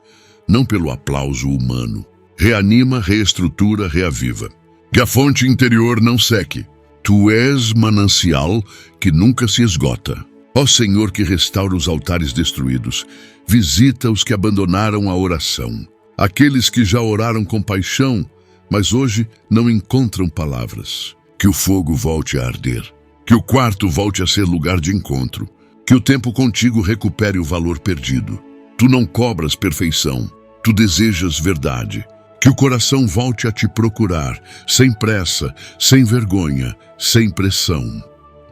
A: não pelo aplauso humano. Reanima, reestrutura, reaviva. Que a fonte interior não seque. Tu és manancial que nunca se esgota. Ó Senhor que restaura os altares destruídos, visita os que abandonaram a oração. Aqueles que já oraram com paixão, mas hoje não encontram palavras. Que o fogo volte a arder. Que o quarto volte a ser lugar de encontro. Que o tempo contigo recupere o valor perdido. Tu não cobras perfeição, tu desejas verdade. Que o coração volte a te procurar, sem pressa, sem vergonha, sem pressão.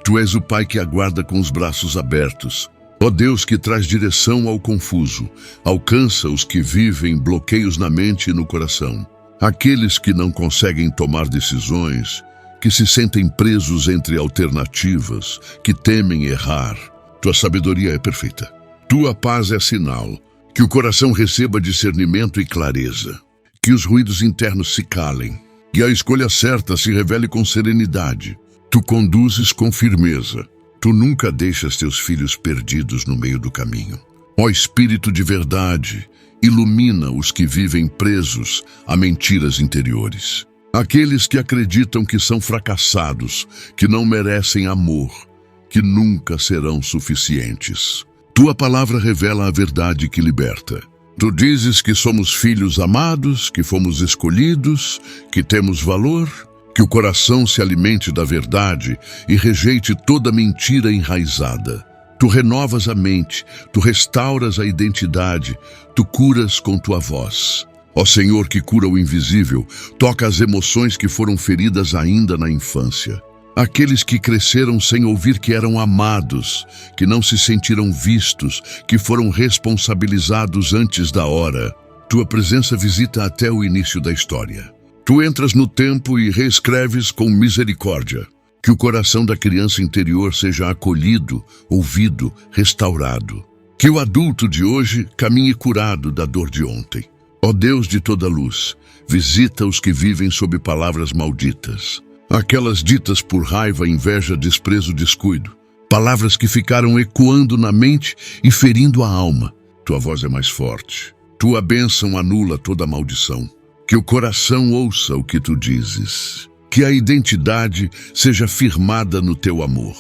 A: Tu és o Pai que aguarda com os braços abertos. Ó Deus que traz direção ao confuso, alcança os que vivem bloqueios na mente e no coração. Aqueles que não conseguem tomar decisões, que se sentem presos entre alternativas, que temem errar. Tua sabedoria é perfeita. Tua paz é sinal. Que o coração receba discernimento e clareza. Que os ruídos internos se calem. Que a escolha certa se revele com serenidade. Tu conduzes com firmeza. Tu nunca deixas teus filhos perdidos no meio do caminho. Ó Espírito de verdade, ilumina os que vivem presos a mentiras interiores. Aqueles que acreditam que são fracassados, que não merecem amor, que nunca serão suficientes. Tua palavra revela a verdade que liberta. Tu dizes que somos filhos amados, que fomos escolhidos, que temos valor, que o coração se alimente da verdade e rejeite toda mentira enraizada. Tu renovas a mente, tu restauras a identidade, tu curas com tua voz. Ó Senhor que cura o invisível, toca as emoções que foram feridas ainda na infância. Aqueles que cresceram sem ouvir que eram amados, que não se sentiram vistos, que foram responsabilizados antes da hora. Tua presença visita até o início da história. Tu entras no tempo e reescreves com misericórdia. Que o coração da criança interior seja acolhido, ouvido, restaurado. Que o adulto de hoje caminhe curado da dor de ontem. Ó Deus de toda luz, visita os que vivem sob palavras malditas. Aquelas ditas por raiva, inveja, desprezo, descuido. Palavras que ficaram ecoando na mente e ferindo a alma. Tua voz é mais forte. Tua bênção anula toda maldição. Que o coração ouça o que tu dizes. Que a identidade seja firmada no teu amor,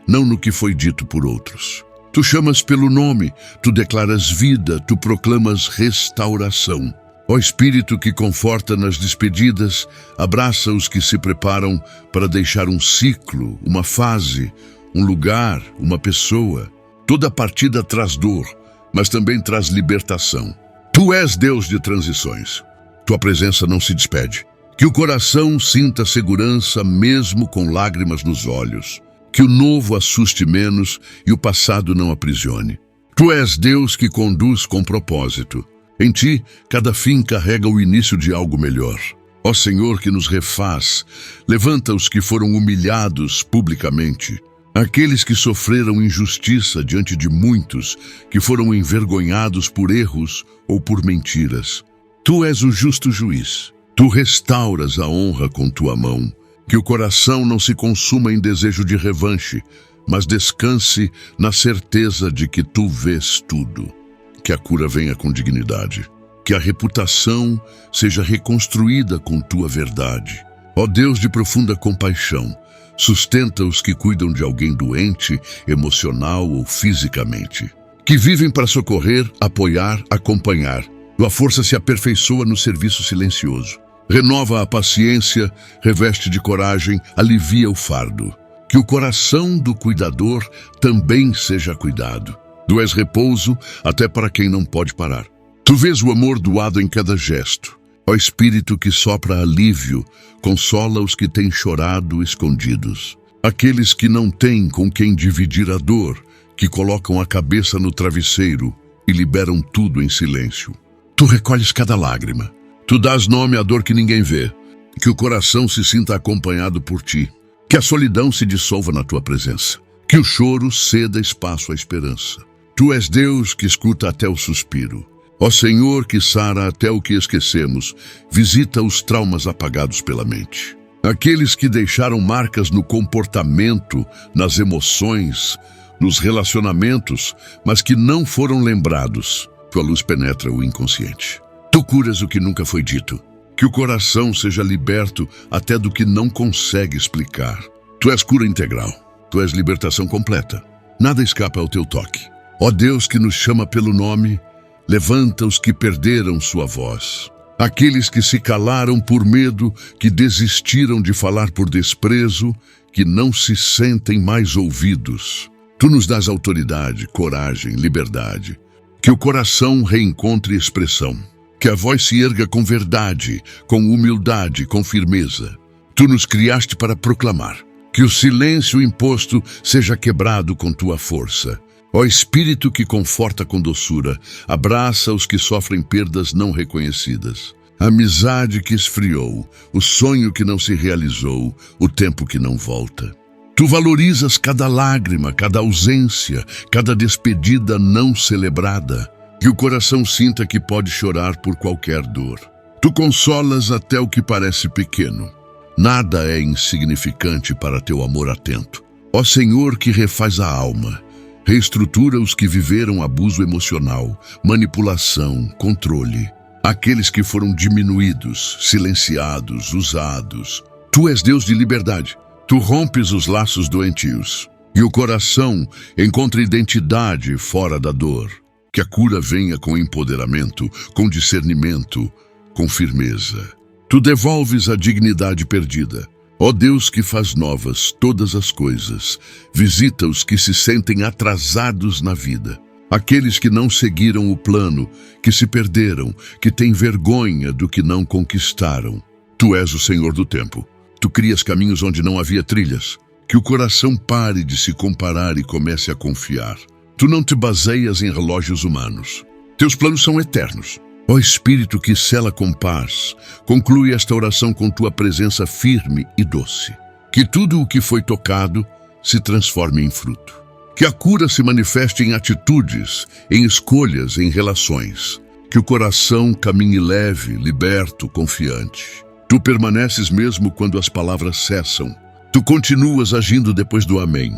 A: não no que foi dito por outros. Tu chamas pelo nome, tu declaras vida, tu proclamas restauração. Ó Espírito que conforta nas despedidas, abraça os que se preparam para deixar um ciclo, uma fase, um lugar, uma pessoa. Toda partida traz dor, mas também traz libertação. Tu és Deus de transições. Tua presença não se despede. Que o coração sinta segurança mesmo com lágrimas nos olhos. Que o novo assuste menos e o passado não aprisione. Tu és Deus que conduz com propósito. Em ti, cada fim carrega o início de algo melhor. Ó Senhor que nos refaz, levanta os que foram humilhados publicamente. Aqueles que sofreram injustiça diante de muitos, que foram envergonhados por erros ou por mentiras. Tu és o justo juiz. Tu restauras a honra com tua mão. Que o coração não se consuma em desejo de revanche, mas descanse na certeza de que tu vês tudo. Que a cura venha com dignidade. Que a reputação seja reconstruída com tua verdade. Ó Deus de profunda compaixão, sustenta os que cuidam de alguém doente, emocional ou fisicamente. Que vivem para socorrer, apoiar, acompanhar. Tua força se aperfeiçoa no serviço silencioso. Renova a paciência, reveste de coragem, alivia o fardo. Que o coração do cuidador também seja cuidado. Tu és repouso até para quem não pode parar. Tu vês o amor doado em cada gesto. Ó Espírito que sopra alívio, consola os que têm chorado escondidos. Aqueles que não têm com quem dividir a dor, que colocam a cabeça no travesseiro e liberam tudo em silêncio. Tu recolhes cada lágrima. Tu dás nome à dor que ninguém vê. Que o coração se sinta acompanhado por ti. Que a solidão se dissolva na tua presença. Que o choro ceda espaço à esperança. Tu és Deus que escuta até o suspiro. Ó Senhor que sara até o que esquecemos, visita os traumas apagados pela mente. Aqueles que deixaram marcas no comportamento, nas emoções, nos relacionamentos, mas que não foram lembrados. Tua luz penetra o inconsciente. Tu curas o que nunca foi dito. Que o coração seja liberto até do que não consegue explicar. Tu és cura integral. Tu és libertação completa. Nada escapa ao teu toque. Ó Deus que nos chama pelo nome, levanta os que perderam sua voz. Aqueles que se calaram por medo, que desistiram de falar por desprezo, que não se sentem mais ouvidos. Tu nos dás autoridade, coragem, liberdade. Que o coração reencontre expressão. Que a voz se erga com verdade, com humildade, com firmeza. Tu nos criaste para proclamar. Que o silêncio imposto seja quebrado com tua força. Ó Espírito que conforta com doçura, abraça os que sofrem perdas não reconhecidas. A amizade que esfriou, o sonho que não se realizou, o tempo que não volta. Tu valorizas cada lágrima, cada ausência, cada despedida não celebrada, que o coração sinta que pode chorar por qualquer dor. Tu consolas até o que parece pequeno. Nada é insignificante para teu amor atento. Ó Senhor, que refaz a alma, reestrutura os que viveram abuso emocional, manipulação, controle. Aqueles que foram diminuídos, silenciados, usados. Tu és Deus de liberdade. Tu rompes os laços doentios. E o coração encontra identidade fora da dor. Que a cura venha com empoderamento, com discernimento, com firmeza. Tu devolves a dignidade perdida. Ó Deus que faz novas todas as coisas, visita os que se sentem atrasados na vida. Aqueles que não seguiram o plano, que se perderam, que têm vergonha do que não conquistaram. Tu és o Senhor do tempo. Tu crias caminhos onde não havia trilhas. Que o coração pare de se comparar e comece a confiar. Tu não te baseias em relógios humanos. Teus planos são eternos. Ó Espírito que sela com paz, conclui esta oração com tua presença firme e doce. Que tudo o que foi tocado se transforme em fruto. Que a cura se manifeste em atitudes, em escolhas, em relações. Que o coração caminhe leve, liberto, confiante. Tu permaneces mesmo quando as palavras cessam. Tu continuas agindo depois do amém.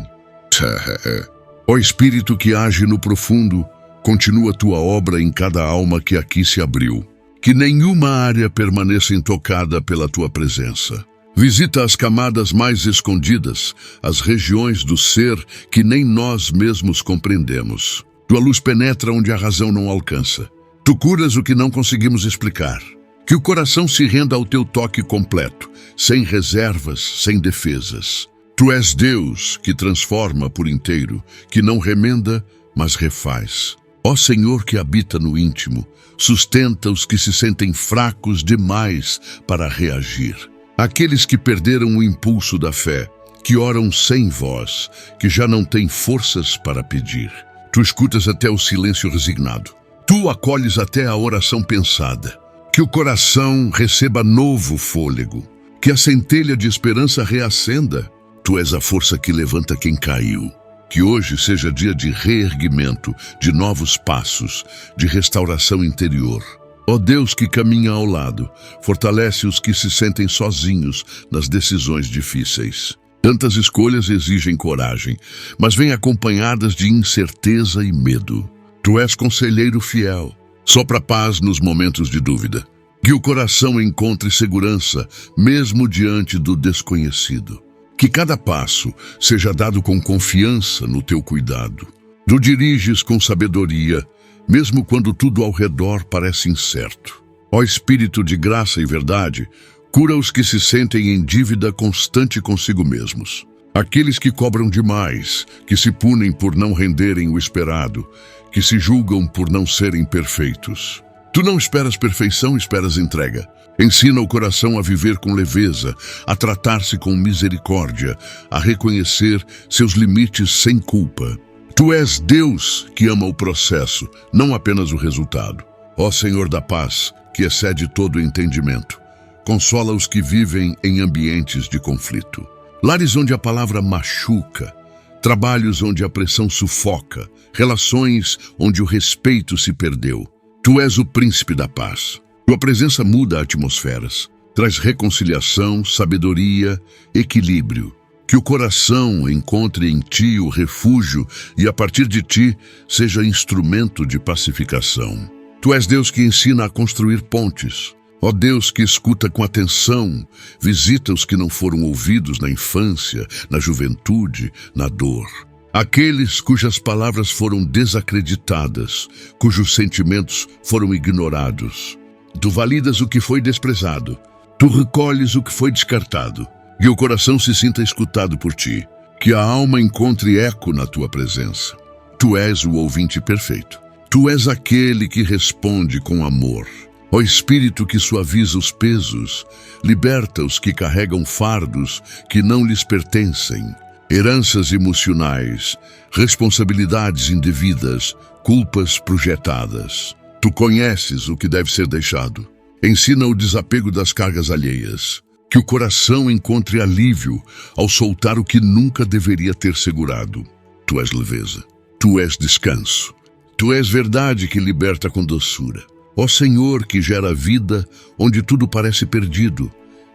A: Ó Espírito que age no profundo, continua tua obra em cada alma que aqui se abriu. Que nenhuma área permaneça intocada pela tua presença. Visita as camadas mais escondidas, as regiões do ser que nem nós mesmos compreendemos. Tua luz penetra onde a razão não alcança. Tu curas o que não conseguimos explicar. Que o coração se renda ao teu toque completo, sem reservas, sem defesas. Tu és Deus que transforma por inteiro, que não remenda, mas refaz. Ó Senhor que habita no íntimo, sustenta os que se sentem fracos demais para reagir. Aqueles que perderam o impulso da fé, que oram sem voz, que já não têm forças para pedir. Tu escutas até o silêncio resignado. Tu acolhes até a oração pensada. Que o coração receba novo fôlego. Que a centelha de esperança reacenda. Tu és a força que levanta quem caiu. Que hoje seja dia de reerguimento, de novos passos, de restauração interior. Ó Deus que caminha ao lado, fortalece os que se sentem sozinhos nas decisões difíceis. Tantas escolhas exigem coragem, mas vêm acompanhadas de incerteza e medo. Tu és conselheiro fiel, sopra paz nos momentos de dúvida. Que o coração encontre segurança, mesmo diante do desconhecido. Que cada passo seja dado com confiança no teu cuidado. Tu diriges com sabedoria, mesmo quando tudo ao redor parece incerto. Ó Espírito de graça e verdade, cura os que se sentem em dívida constante consigo mesmos. Aqueles que cobram demais, que se punem por não renderem o esperado, que se julgam por não serem perfeitos. Tu não esperas perfeição, esperas entrega. Ensina o coração a viver com leveza, a tratar-se com misericórdia, a reconhecer seus limites sem culpa. Tu és Deus que ama o processo, não apenas o resultado. Ó Senhor da paz, que excede todo o entendimento, consola os que vivem em ambientes de conflito. Lares onde a palavra machuca, trabalhos onde a pressão sufoca, relações onde o respeito se perdeu. Tu és o príncipe da paz. Tua presença muda atmosferas, traz reconciliação, sabedoria, equilíbrio. Que o coração encontre em ti o refúgio e, a partir de ti, seja instrumento de pacificação. Tu és Deus que ensina a construir pontes. Ó Deus que escuta com atenção, visita os que não foram ouvidos na infância, na juventude, na dor. Aqueles cujas palavras foram desacreditadas, cujos sentimentos foram ignorados. Tu validas o que foi desprezado. Tu recolhes o que foi descartado. Que o coração se sinta escutado por ti, que a alma encontre eco na tua presença. Tu és o ouvinte perfeito. Tu és aquele que responde com amor. Ó Espírito que suaviza os pesos, liberta os que carregam fardos que não lhes pertencem, heranças emocionais, responsabilidades indevidas, culpas projetadas. Tu conheces o que deve ser deixado. Ensina o desapego das cargas alheias. Que o coração encontre alívio ao soltar o que nunca deveria ter segurado. Tu és leveza. Tu és descanso. Tu és verdade que liberta com doçura. Ó Senhor, que gera vida onde tudo parece perdido,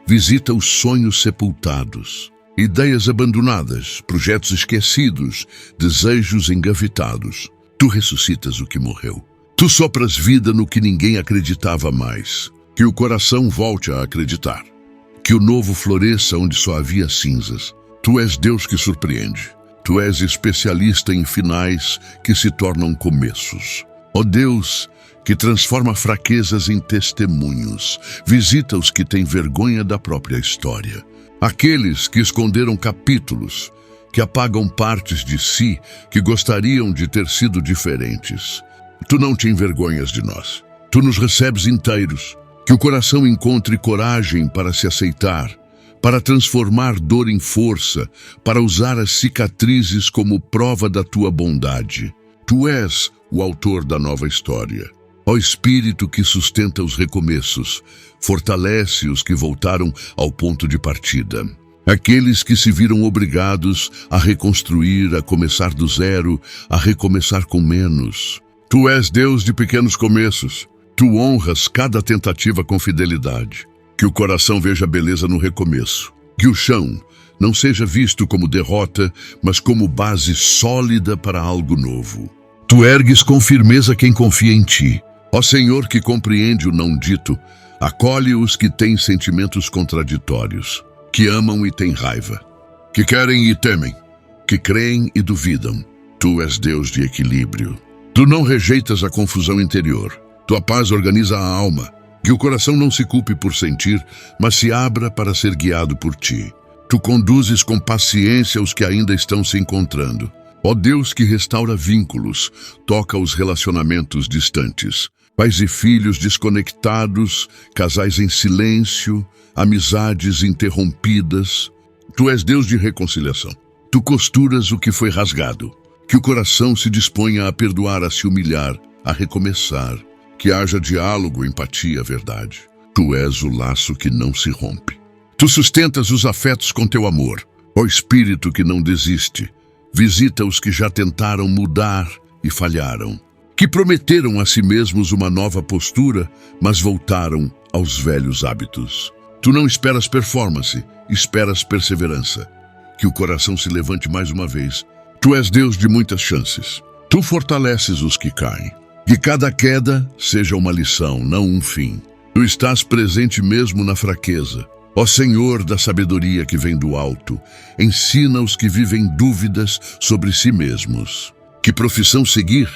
A: visita os sonhos sepultados, ideias abandonadas, projetos esquecidos, desejos engavetados. Tu ressuscitas o que morreu. Tu sopras vida no que ninguém acreditava mais. Que o coração volte a acreditar. Que o novo floresça onde só havia cinzas. Tu és Deus que surpreende. Tu és especialista em finais que se tornam começos. Ó Deus, que transforma fraquezas em testemunhos. Visita os que têm vergonha da própria história. Aqueles que esconderam capítulos, que apagam partes de si que gostariam de ter sido diferentes. Tu não te envergonhas de nós. Tu nos recebes inteiros. Que o coração encontre coragem para se aceitar, para transformar dor em força, para usar as cicatrizes como prova da tua bondade. Tu és o autor da nova história. Ó Espírito que sustenta os recomeços, fortalece os que voltaram ao ponto de partida. Aqueles que se viram obrigados a reconstruir, a começar do zero, a recomeçar com menos. Tu és Deus de pequenos começos. Tu honras cada tentativa com fidelidade. Que o coração veja beleza no recomeço. Que o chão não seja visto como derrota, mas como base sólida para algo novo. Tu ergues com firmeza quem confia em ti. Ó Senhor que compreende o não dito, acolhe os que têm sentimentos contraditórios, que amam e têm raiva, que querem e temem, que creem e duvidam. Tu és Deus de equilíbrio. Tu não rejeitas a confusão interior. Tua paz organiza a alma. Que o coração não se culpe por sentir, mas se abra para ser guiado por ti. Tu conduzes com paciência os que ainda estão se encontrando. Ó Deus que restaura vínculos, toca os relacionamentos distantes. Pais e filhos desconectados, casais em silêncio, amizades interrompidas. Tu és Deus de reconciliação. Tu costuras o que foi rasgado. Que o coração se disponha a perdoar, a se humilhar, a recomeçar. Que haja diálogo, empatia, verdade. Tu és o laço que não se rompe. Tu sustentas os afetos com teu amor. Ó Espírito que não desiste, visita os que já tentaram mudar e falharam. Que prometeram a si mesmos uma nova postura, mas voltaram aos velhos hábitos. Tu não esperas performance, esperas perseverança. Que o coração se levante mais uma vez. Tu és Deus de muitas chances. Tu fortaleces os que caem. Que cada queda seja uma lição, não um fim. Tu estás presente mesmo na fraqueza. Ó Senhor da sabedoria que vem do alto, ensina os que vivem dúvidas sobre si mesmos. Que profissão seguir?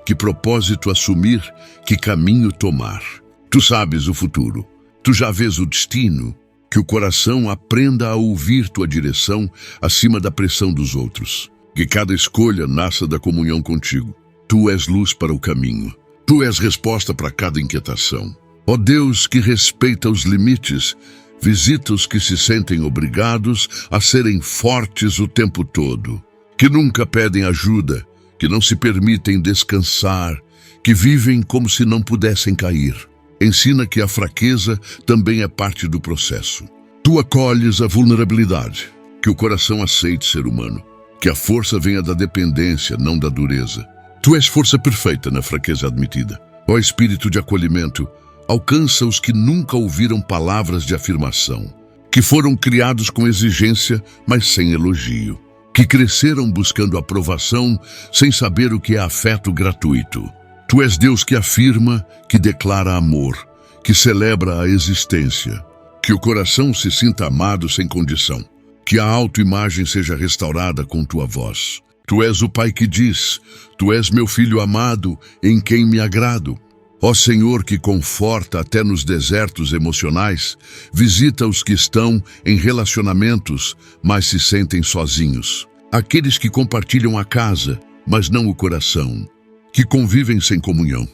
A: Que propósito assumir? Que caminho tomar? Tu sabes o futuro. Tu já vês o destino. Que o coração aprenda a ouvir tua direção acima da pressão dos outros. Que cada escolha nasça da comunhão contigo. Tu és luz para o caminho. Tu és resposta para cada inquietação. Ó Deus que respeita os limites, visita os que se sentem obrigados a serem fortes o tempo todo. Que nunca pedem ajuda, que não se permitem descansar, que vivem como se não pudessem cair. Ensina que a fraqueza também é parte do processo. Tu acolhes a vulnerabilidade, que o coração aceite ser humano. Que a força venha da dependência, não da dureza. Tu és força perfeita na fraqueza admitida. Ó Espírito de acolhimento, alcança os que nunca ouviram palavras de afirmação, que foram criados com exigência, mas sem elogio, que cresceram buscando aprovação sem saber o que é afeto gratuito. Tu és Deus que afirma, que declara amor, que celebra a existência, que o coração se sinta amado sem condição, que a autoimagem seja restaurada com tua voz. Tu és o Pai que diz, tu és meu filho amado, em quem me agrado. Ó Senhor que conforta até nos desertos emocionais, visita os que estão em relacionamentos, mas se sentem sozinhos. Aqueles que compartilham a casa, mas não o coração, que convivem sem comunhão.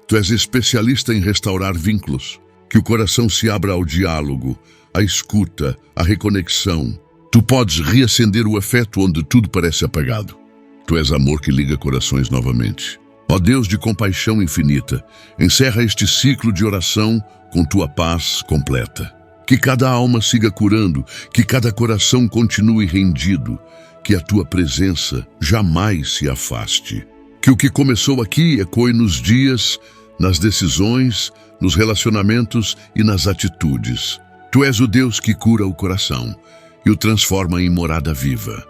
A: Tu és especialista em restaurar vínculos, que o coração se abra ao diálogo, à escuta, à reconexão. Tu podes reacender o afeto onde tudo parece apagado. Tu és amor que liga corações novamente. Ó Deus de compaixão infinita, encerra este ciclo de oração com tua paz completa. Que cada alma siga curando, que cada coração continue rendido, que a tua presença jamais se afaste. Que o que começou aqui ecoe nos dias, nas decisões, nos relacionamentos e nas atitudes. Tu és o Deus que cura o coração e o transforma em morada viva.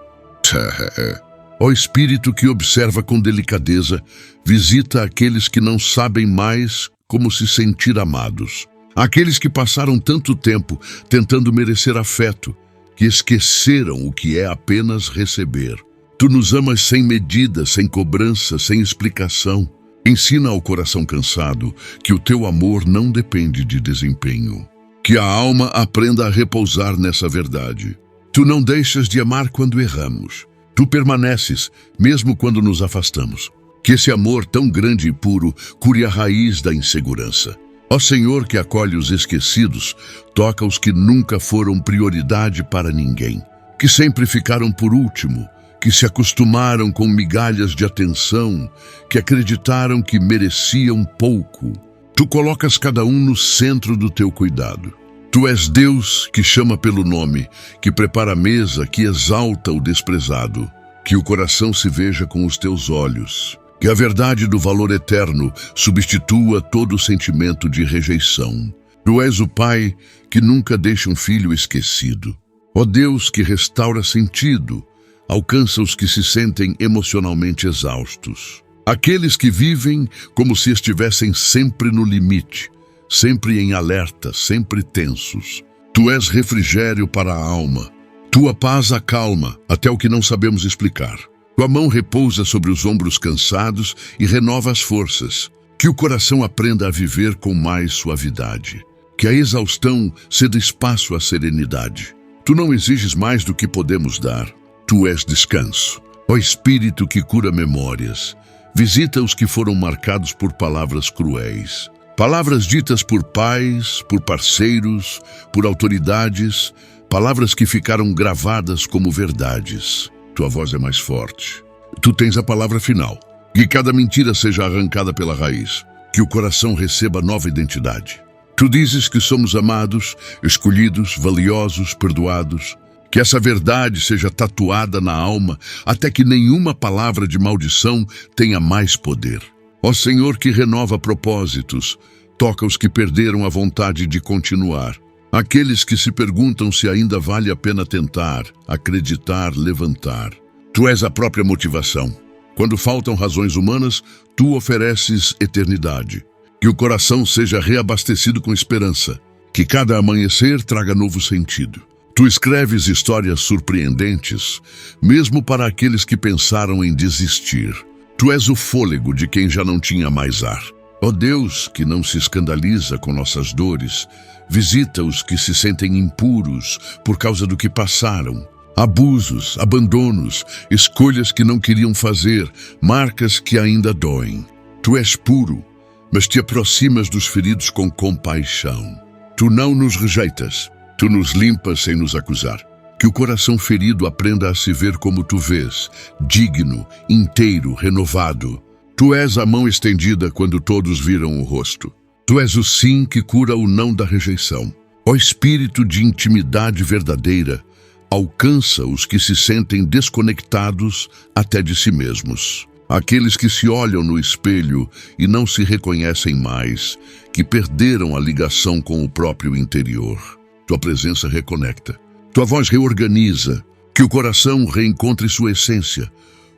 A: Ó Espírito que observa com delicadeza, visita aqueles que não sabem mais como se sentir amados. Aqueles que passaram tanto tempo tentando merecer afeto, que esqueceram o que é apenas receber. Tu nos amas sem medida, sem cobrança, sem explicação. Ensina ao coração cansado que o teu amor não depende de desempenho. Que a alma aprenda a repousar nessa verdade. Tu não deixas de amar quando erramos. Tu permaneces, mesmo quando nos afastamos. Que esse amor tão grande e puro cure a raiz da insegurança. Ó Senhor que acolhe os esquecidos, toca os que nunca foram prioridade para ninguém. Que sempre ficaram por último, que se acostumaram com migalhas de atenção, que acreditaram que mereciam pouco. Tu colocas cada um no centro do teu cuidado. Tu és Deus que chama pelo nome, que prepara a mesa, que exalta o desprezado. Que o coração se veja com os teus olhos. Que a verdade do valor eterno substitua todo sentimento de rejeição. Tu és o Pai que nunca deixa um filho esquecido. Ó Deus que restaura sentido, alcança os que se sentem emocionalmente exaustos. Aqueles que vivem como se estivessem sempre no limite, sempre em alerta, sempre tensos. Tu és refrigério para a alma. Tua paz acalma até o que não sabemos explicar. Tua mão repousa sobre os ombros cansados e renova as forças. Que o coração aprenda a viver com mais suavidade. Que a exaustão ceda espaço à serenidade. Tu não exiges mais do que podemos dar. Tu és descanso. Ó Espírito que cura memórias, visita os que foram marcados por palavras cruéis. Palavras ditas por pais, por parceiros, por autoridades, palavras que ficaram gravadas como verdades. Tua voz é mais forte. Tu tens a palavra final. Que cada mentira seja arrancada pela raiz. Que o coração receba nova identidade. Tu dizes que somos amados, escolhidos, valiosos, perdoados. Que essa verdade seja tatuada na alma até que nenhuma palavra de maldição tenha mais poder. Ó Senhor que renova propósitos, toca os que perderam a vontade de continuar. Aqueles que se perguntam se ainda vale a pena tentar, acreditar, levantar. Tu és a própria motivação. Quando faltam razões humanas, tu ofereces eternidade. Que o coração seja reabastecido com esperança. Que cada amanhecer traga novo sentido. Tu escreves histórias surpreendentes, mesmo para aqueles que pensaram em desistir. Tu és o fôlego de quem já não tinha mais ar. Ó Deus, que não se escandaliza com nossas dores, visita os que se sentem impuros por causa do que passaram. Abusos, abandonos, escolhas que não queriam fazer, marcas que ainda doem. Tu és puro, mas te aproximas dos feridos com compaixão. Tu não nos rejeitas, tu nos limpas sem nos acusar. Que o coração ferido aprenda a se ver como tu vês, digno, inteiro, renovado. Tu és a mão estendida quando todos viram o rosto. Tu és o sim que cura o não da rejeição. Ó Espírito de intimidade verdadeira, alcança os que se sentem desconectados até de si mesmos. Aqueles que se olham no espelho e não se reconhecem mais, que perderam a ligação com o próprio interior. Tua presença reconecta. Tua voz reorganiza. Que o coração reencontre sua essência,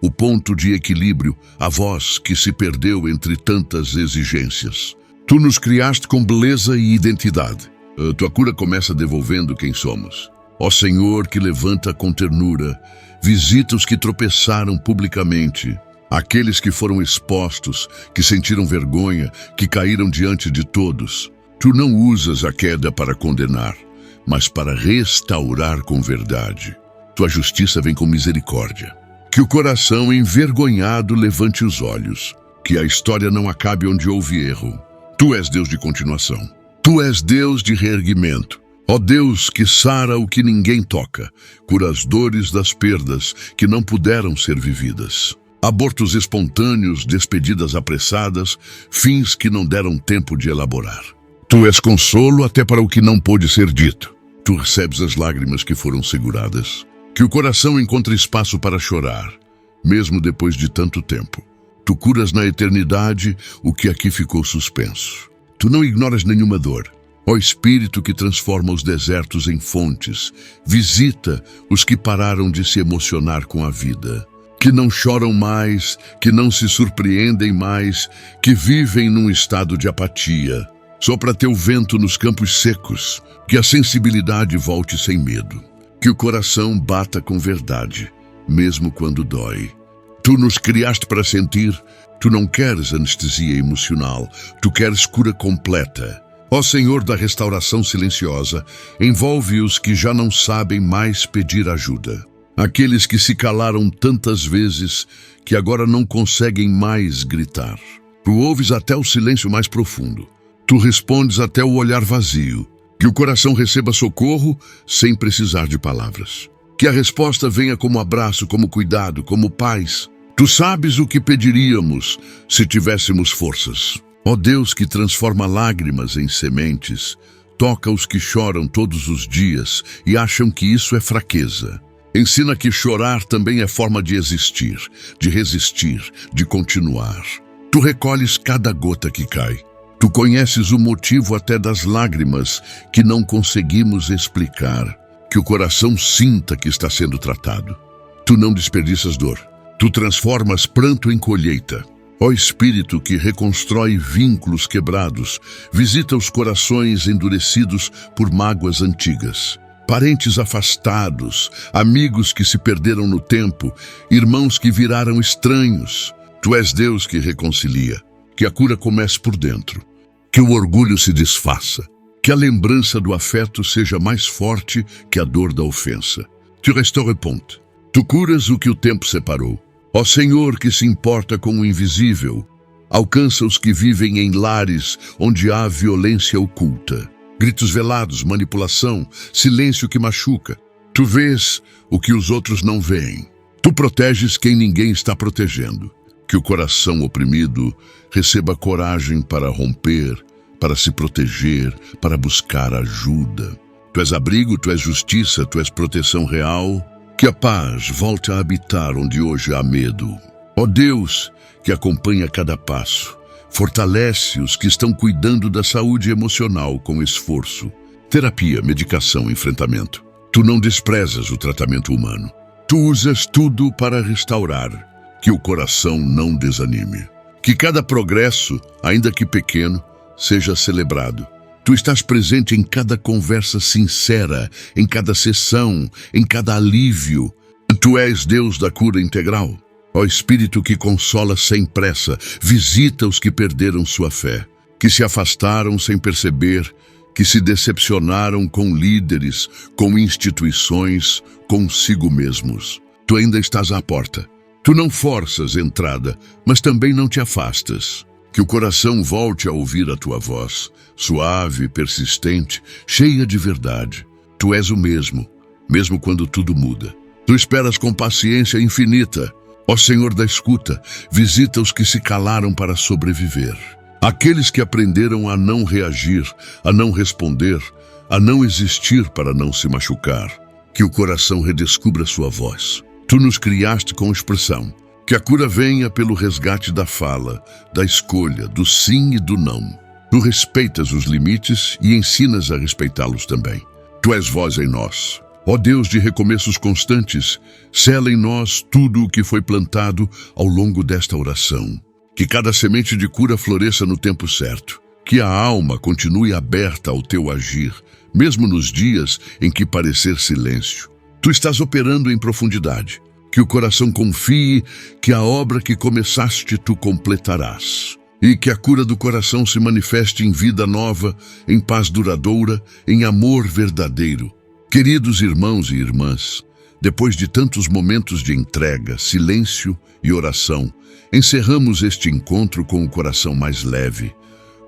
A: o ponto de equilíbrio, a voz que se perdeu entre tantas exigências. Tu nos criaste com beleza e identidade. Tua cura começa devolvendo quem somos. Ó Senhor que levanta com ternura, visita os que tropeçaram publicamente, aqueles que foram expostos, que sentiram vergonha, que caíram diante de todos. Tu não usas a queda para condenar, mas para restaurar com verdade. Tua justiça vem com misericórdia. Que o coração envergonhado levante os olhos, que a história não acabe onde houve erro. Tu és Deus de continuação. Tu és Deus de reerguimento. Ó Deus que sara o que ninguém toca, cura as dores das perdas que não puderam ser vividas. Abortos espontâneos, despedidas apressadas, fins que não deram tempo de elaborar. Tu és consolo até para o que não pôde ser dito. Tu recebes as lágrimas que foram seguradas. Que o coração encontre espaço para chorar, mesmo depois de tanto tempo. Tu curas na eternidade o que aqui ficou suspenso. Tu não ignoras nenhuma dor. Ó Espírito que transforma os desertos em fontes, visita os que pararam de se emocionar com a vida. Que não choram mais, que não se surpreendem mais, que vivem num estado de apatia. Sopra teu vento nos campos secos, que a sensibilidade volte sem medo. Que o coração bata com verdade, mesmo quando dói. Tu nos criaste para sentir, tu não queres anestesia emocional, tu queres cura completa. Ó Senhor da restauração silenciosa, envolve os que já não sabem mais pedir ajuda. Aqueles que se calaram tantas vezes que agora não conseguem mais gritar. Tu ouves até o silêncio mais profundo. Tu respondes até o olhar vazio. Que o coração receba socorro sem precisar de palavras. Que a resposta venha como abraço, como cuidado, como paz. Tu sabes o que pediríamos se tivéssemos forças. Ó Deus que transforma lágrimas em sementes, toca os que choram todos os dias e acham que isso é fraqueza. Ensina que chorar também é forma de existir, de resistir, de continuar. Tu recolhes cada gota que cai. Tu conheces o motivo até das lágrimas que não conseguimos explicar. Que o coração sinta que está sendo tratado. Tu não desperdiças dor. Tu transformas pranto em colheita. Ó Espírito que reconstrói vínculos quebrados, visita os corações endurecidos por mágoas antigas. Parentes afastados, amigos que se perderam no tempo, irmãos que viraram estranhos. Tu és Deus que reconcilia. Que a cura comece por dentro. Que o orgulho se desfaça. Que a lembrança do afeto seja mais forte que a dor da ofensa. Tu restaures ponte. Tu curas o que o tempo separou. Ó Senhor que se importa com o invisível, alcança os que vivem em lares onde há violência oculta. Gritos velados, manipulação, silêncio que machuca. Tu vês o que os outros não veem. Tu proteges quem ninguém está protegendo. Que o coração oprimido receba coragem para romper, para se proteger, para buscar ajuda. Tu és abrigo, tu és justiça, tu és proteção real. Que a paz volte a habitar onde hoje há medo. Ó Deus, que acompanha cada passo, fortalece os que estão cuidando da saúde emocional com esforço. Terapia, medicação, enfrentamento. Tu não desprezas o tratamento humano. Tu usas tudo para restaurar. Que o coração não desanime. Que cada progresso, ainda que pequeno, seja celebrado. Tu estás presente em cada conversa sincera, em cada sessão, em cada alívio. Tu és Deus da cura integral. Ó Espírito que consola sem pressa, visita os que perderam sua fé, que se afastaram sem perceber, que se decepcionaram com líderes, com instituições, consigo mesmos. Tu ainda estás à porta. Tu não forças entrada, mas também não te afastas. Que o coração volte a ouvir a tua voz, suave, persistente, cheia de verdade. Tu és o mesmo quando tudo muda. Tu esperas com paciência infinita. Ó Senhor da escuta, visita os que se calaram para sobreviver. Aqueles que aprenderam a não reagir, a não responder, a não existir para não se machucar. Que o coração redescubra sua voz. Tu nos criaste com expressão. Que a cura venha pelo resgate da fala, da escolha, do sim e do não. Tu respeitas os limites e ensinas a respeitá-los também. Tu és voz em nós. Ó Deus de recomeços constantes, sela em nós tudo o que foi plantado ao longo desta oração. Que cada semente de cura floresça no tempo certo. Que a alma continue aberta ao teu agir, mesmo nos dias em que parecer silêncio. Tu estás operando em profundidade. Que o coração confie que a obra que começaste tu completarás. E que a cura do coração se manifeste em vida nova, em paz duradoura, em amor verdadeiro. Queridos irmãos e irmãs, depois de tantos momentos de entrega, silêncio e oração, encerramos este encontro com o coração mais leve,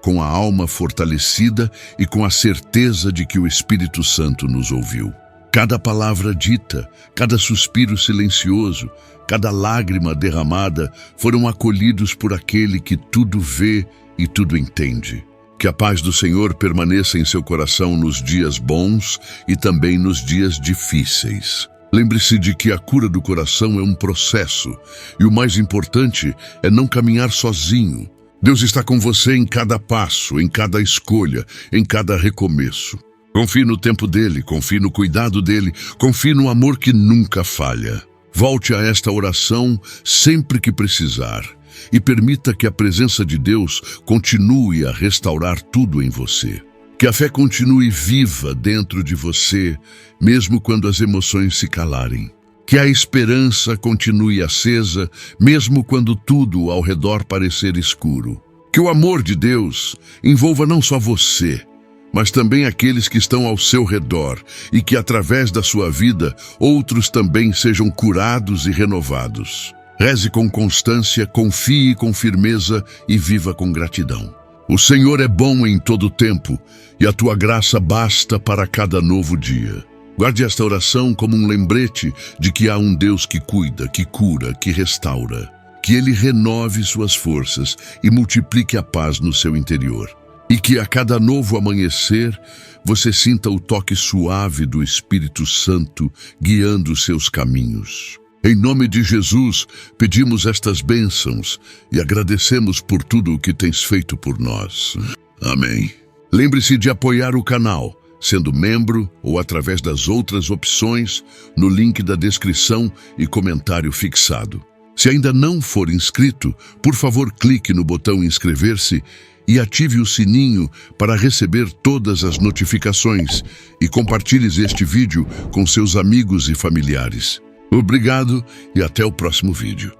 A: com a alma fortalecida e com a certeza de que o Espírito Santo nos ouviu. Cada palavra dita, cada suspiro silencioso, cada lágrima derramada foram acolhidos por aquele que tudo vê e tudo entende. Que a paz do Senhor permaneça em seu coração nos dias bons e também nos dias difíceis. Lembre-se de que a cura do coração é um processo e o mais importante é não caminhar sozinho. Deus está com você em cada passo, em cada escolha, em cada recomeço. Confie no tempo dele, confie no cuidado dele, confie no amor que nunca falha. Volte a esta oração sempre que precisar e permita que a presença de Deus continue a restaurar tudo em você. Que a fé continue viva dentro de você, mesmo quando as emoções se calarem. Que a esperança continue acesa, mesmo quando tudo ao redor parecer escuro. Que o amor de Deus envolva não só você, mas também aqueles que estão ao seu redor e que, através da sua vida, outros também sejam curados e renovados. Reze com constância, confie com firmeza e viva com gratidão. O Senhor é bom em todo tempo e a tua graça basta para cada novo dia. Guarde esta oração como um lembrete de que há um Deus que cuida, que cura, que restaura. Que Ele renove suas forças e multiplique a paz no seu interior. E que a cada novo amanhecer você sinta o toque suave do Espírito Santo guiando seus caminhos. Em nome de Jesus, pedimos estas bênçãos e agradecemos por tudo o que tens feito por nós. Amém. Lembre-se de apoiar o canal, sendo membro ou através das outras opções no link da descrição e comentário fixado. Se ainda não for inscrito, por favor clique no botão inscrever-se e ative o sininho para receber todas as notificações e compartilhe este vídeo com seus amigos e familiares. Obrigado e até o próximo vídeo.